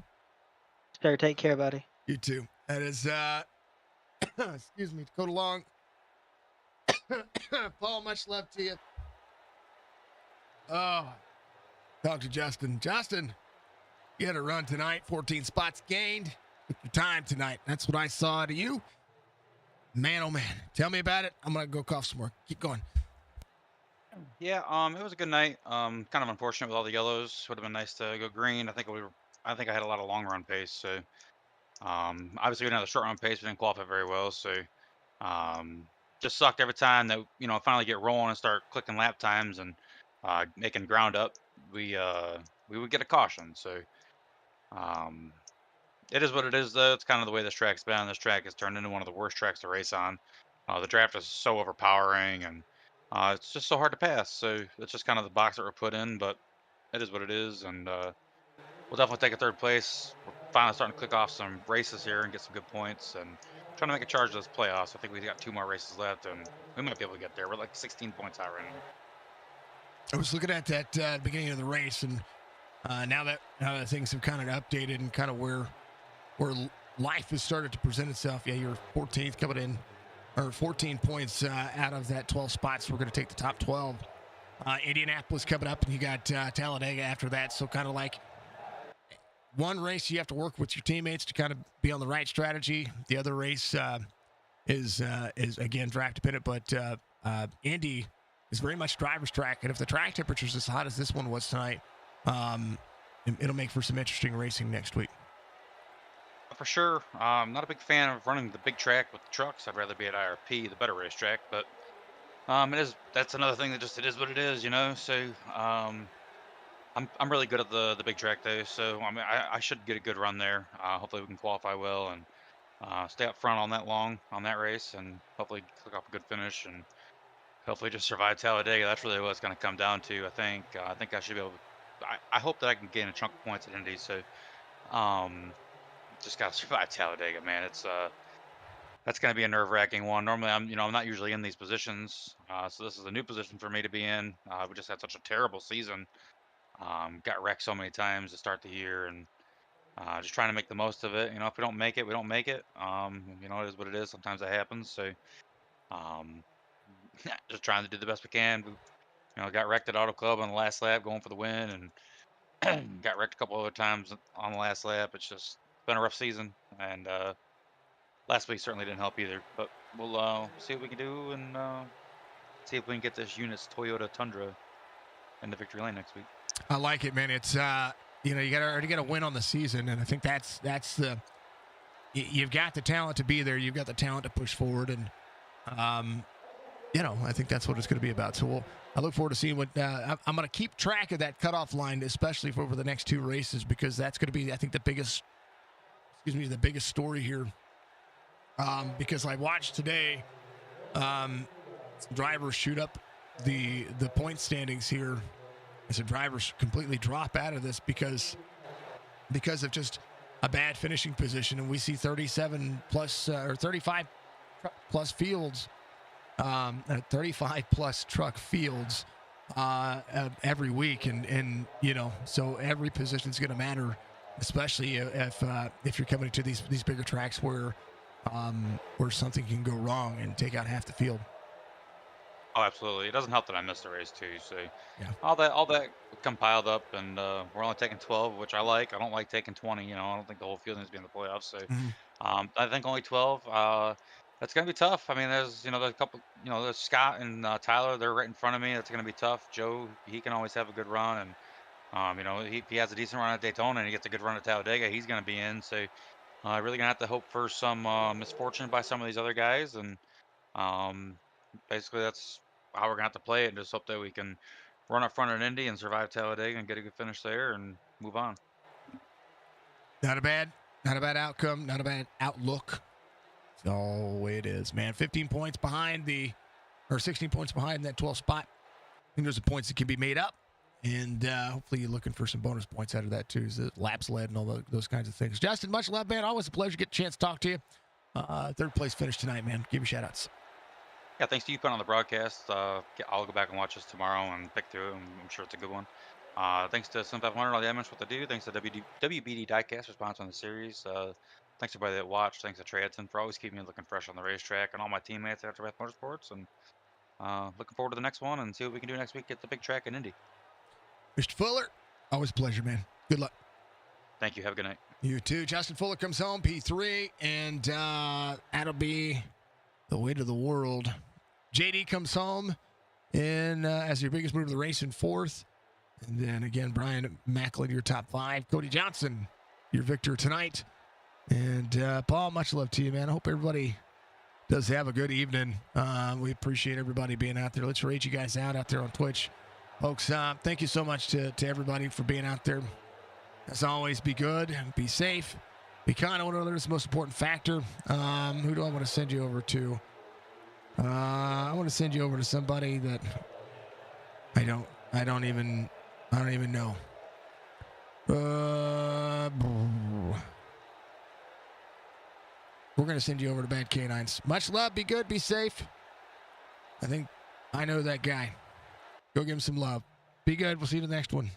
Sir, take care, buddy. You too. That is, excuse me, Dakota Long. Paul, much love to you. Oh, talk to Justin. Justin, you had a run tonight, 14 spots gained. Took your time tonight. That's what I saw to you. Man, oh man. Tell me about it. I'm going to go cough some more. Keep going. Yeah, it was a good night. Kind of unfortunate with all the yellows. Would have been nice to go green. I think I had a lot of long run pace. So, obviously we didn't have the short run pace. We didn't qualify very well. So, just sucked every time that finally get rolling and start clicking lap times and making ground up. We would get a caution. So, It is what it is, though. It's kind of the way this track's been. This track has turned into one of the worst tracks to race on. The draft is so overpowering, and it's just so hard to pass. So it's just kind of the box that we're put in, but it is what it is, and we'll definitely take a third place. We're finally starting to click off some races here and get some good points, and trying to make a charge to those playoffs. I think we've got 2 more races left, and we might be able to get there. We're like 16 points out right now. I was looking at that beginning of the race, and now that things have kind of updated and kind of where life has started to present itself. Yeah, you're 14th coming in, or 14 points out of that 12 spots. So we're going to take the top 12. Indianapolis coming up, and you got Talladega after that. So kind of like one race, you have to work with your teammates to kind of be on the right strategy. The other race is again track dependent, but Indy is very much driver's track. And if the track temperature is as hot as this one was tonight, it'll make for some interesting racing next week. For sure. I'm not a big fan of running the big track with the trucks. I'd rather be at IRP, the better racetrack. But that's another thing that just it is what it is, you know. So I'm really good at the big track though. So I mean I should get a good run there. Hopefully we can qualify well and stay up front on that race, and hopefully click off a good finish, and hopefully just survive Talladega. That's really what it's going to come down to. I think I should be able to. I hope that I can gain a chunk of points at Indy. So just got to survive Talladega, man. It's that's going to be a nerve-wracking one. Normally, I'm not usually in these positions, so this is a new position for me to be in. We just had such a terrible season. Got wrecked so many times to start the year, and just trying to make the most of it. If we don't make it, we don't make it. It is what it is. Sometimes that happens. So, just trying to do the best we can. We, got wrecked at Auto Club on the last lap, going for the win, and got wrecked a couple other times on the last lap. It's just been a rough season, and last week certainly didn't help either. But we'll see what we can do, and see if we can get this unit's Toyota Tundra in the victory lane next week. I like it, man. It's you already got to win on the season, and I think that's the you've got the talent to be there. You've got the talent to push forward, and I think that's what it's going to be about. So I look forward to seeing what I'm going to keep track of that cutoff line, especially for over the next 2 races, because that's going to be, I think, the biggest story here. Because I watched today, some drivers shoot up the point standings here. Some drivers completely drop out of this because of just a bad finishing position, and we see 37 plus or 35 plus fields, 35 plus truck fields every week, and so every position is going to matter, especially if you're coming to these bigger tracks where something can go wrong and take out half the field. Oh, absolutely. It doesn't help that I missed the race too. So Yeah. all that compiled up, and we're only taking 12, which I like. I don't like taking 20. I don't think the whole field needs to be in the playoffs. So I think only 12. That's gonna be tough. I mean, there's a couple. There's Scott and Tyler. They're right in front of me. That's gonna be tough. Joe, he can always have a good run, and if he has a decent run at Daytona and he gets a good run at Talladega, he's gonna be in. So really gonna have to hope for some misfortune by some of these other guys, and basically that's how we're gonna have to play it, and just hope that we can run up front at Indy and survive Talladega and get a good finish there and move on. Not a bad outcome, not a bad outlook. It's all the way it is, man. 16 points behind that 12th spot. I think there's some points that can be made up, and hopefully you're looking for some bonus points out of that too, the laps led and all those kinds of things. Justin, much love, man. Always a pleasure to get a chance to talk to you. 3rd place finish tonight, man. Give you shout outs. Yeah, thanks to you putting on the broadcast. I'll go back and watch this tomorrow and pick through it. I'm sure it's a good one. Thanks to Sim 500, all the admins, what they do. Thanks to WBD Diecast for sponsoring the series. Thanks to everybody that watched. Thanks to Tradson for always keeping me looking fresh on the racetrack, and all my teammates at Aftermath Motorsports. And looking forward to the next one and see what we can do next week at the big track in Indy. Mr. Fuller, always a pleasure, man. Good luck. Thank you. Have a good night. You too. Justin Fuller comes home, P3, and that'll be the weight of the world. JD comes home in as your biggest move of the race in 4th. And then again, Brian Macklin, your top 5. Cody Johnson, your victor tonight. And Paul, much love to you, man. I hope everybody does have a good evening. We appreciate everybody being out there. Let's rate you guys out there on Twitch. Folks, thank you so much to everybody for being out there. As always, be good, be safe, be kind to one another. It's the most important factor. Who do I want to send you over to? I want to send you over to somebody that I don't even know. We're going to send you over to Bad Canines. Much love. Be good. Be safe. I think I know that guy. Go give him some love. Be good. We'll see you in the next one.